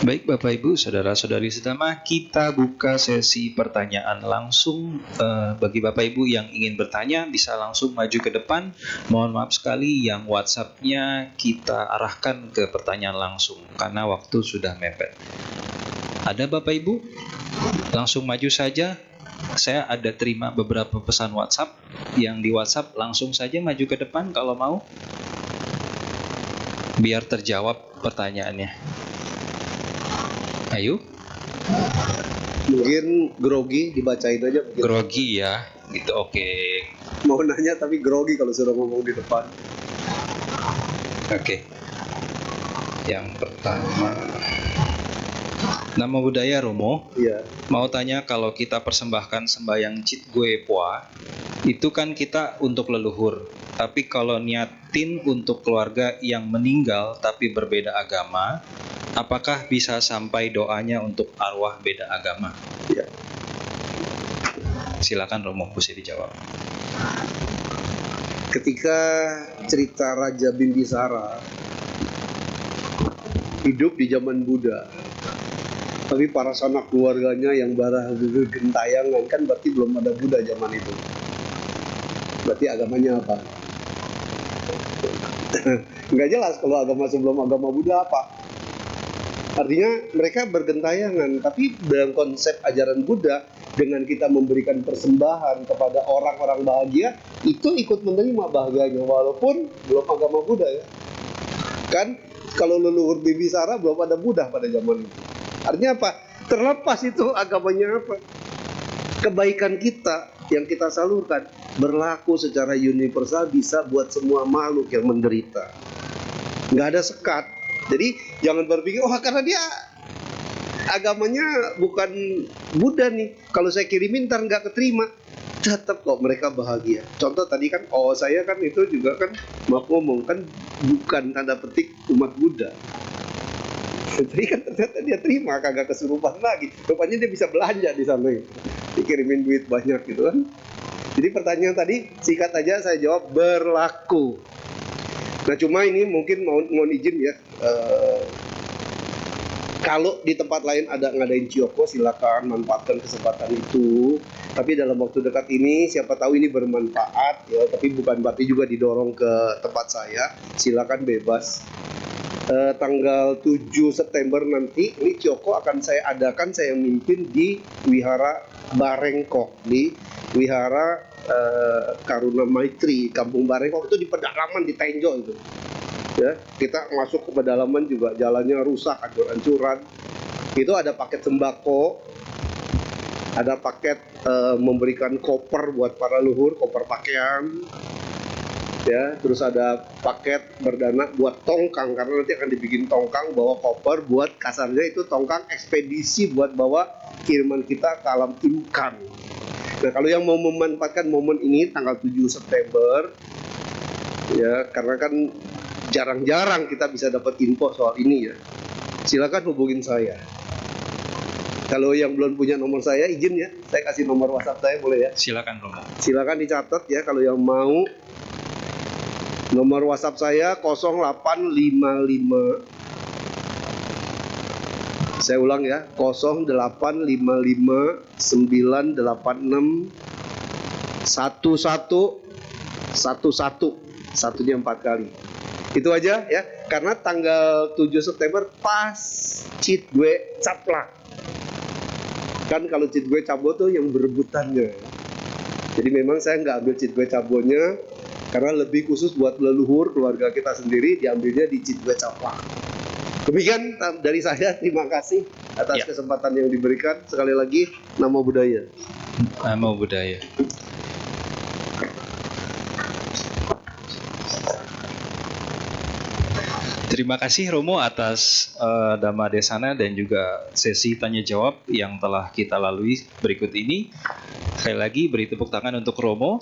Baik Bapak Ibu, Saudara-saudari sedama, kita buka sesi pertanyaan langsung. Bagi Bapak Ibu yang ingin bertanya bisa langsung maju ke depan. Mohon maaf sekali yang WhatsApp-nya kita arahkan ke pertanyaan langsung karena waktu sudah mepet. Ada Bapak Ibu? Langsung maju saja. Saya ada terima beberapa pesan WhatsApp. Yang di WhatsApp langsung saja maju ke depan kalau mau, biar terjawab pertanyaannya. Ayo. Mungkin grogi, dibacain aja mungkin. Grogi ya, gitu. Oke. Mau nanya tapi grogi kalau sudah ngomong di depan. Oke. Yang pertama, nama budaya Romo. Iya. Mau tanya, kalau kita persembahkan sembahyang Cit Gue Poa, itu kan kita untuk leluhur. Tapi kalau niatin untuk keluarga yang meninggal tapi berbeda agama, apakah bisa sampai doanya untuk arwah beda agama? Iya. Silakan Romo, bisa dijawab. Ketika cerita Raja Bimbisara hidup di zaman Buddha, tapi para sanak keluarganya yang bergentayangan, kan berarti belum ada Buddha zaman itu. Berarti agamanya apa? Nggak jelas kalau agama sebelum agama Buddha apa. Artinya mereka bergentayangan, tapi dalam konsep ajaran Buddha, dengan kita memberikan persembahan kepada orang-orang bahagia, itu ikut menerima bahagianya walaupun belum agama Buddha ya. Kan kalau leluhur Bimbisara belum ada Buddha pada zaman itu. Artinya apa? Terlepas itu agamanya apa, kebaikan kita yang kita salurkan berlaku secara universal, bisa buat semua makhluk yang menderita. Nggak ada sekat. Jadi jangan berpikir, oh karena dia agamanya bukan Buddha nih, kalau saya kirimin ntar nggak keterima. Tetap kok mereka bahagia. Contoh tadi kan, saya kan itu juga kan, maaf ngomong, kan bukan tanda petik umat Buddha. Jadi kan ternyata dia terima, kagak kesurupan lagi. Rupanya dia bisa belanja di sana, dikirimin duit banyak gitu kan. Jadi pertanyaan tadi singkat aja saya jawab berlaku. Nah cuma ini mungkin mohon izin ya, kalau di tempat lain ada ngadain Ciyoko, silakan manfaatkan kesempatan itu. Tapi dalam waktu dekat ini siapa tahu ini bermanfaat ya, tapi bukan berarti juga didorong ke tempat saya. Silakan bebas. Tanggal 7 September nanti ini Ciyoko akan saya adakan, saya mimpin di Wihara Barengkok, di Wihara Karuna Maitri, Kampung Barengkok, itu di pedalaman di Tenjo itu. Ya, kita masuk ke pedalaman juga jalannya rusak, hancur-hancuran. Itu ada paket sembako, ada paket memberikan koper buat para leluhur, koper pakaian. Ya, terus ada paket berdana buat tongkang, karena nanti akan dibikin tongkang bawa koper buat, kasarnya itu tongkang ekspedisi buat bawa kiriman kita ke alam imkan. Nah, kalau yang mau memanfaatkan momen ini tanggal 7 September ya, karena kan jarang-jarang kita bisa dapat info soal ini ya, silakan hubungin saya. Kalau yang belum punya nomor saya, izin ya, saya kasih nomor WhatsApp saya, boleh ya? Silakan Romo. Silakan dicatat ya kalau yang mau. Nomor WhatsApp saya 0855. Saya ulang ya, 0855 986 1111, satunya 4 kali. Itu aja ya, karena tanggal 7 September pas Cit Gue Caplak. Kan kalau Cidgue Cabo tuh yang berebutannya. Jadi memang saya nggak ambil Cidgue Cabonya karena lebih khusus buat leluhur keluarga kita sendiri, diambilnya di Cidgue Caplak. Demikian dari saya, terima kasih atas Ya. kesempatan yang diberikan. Sekali lagi, nama budaya. Nama budaya. Terima kasih Romo atas Dhamma Desana dan juga sesi tanya jawab yang telah kita lalui berikut ini. Sekali lagi beri tepuk tangan untuk Romo.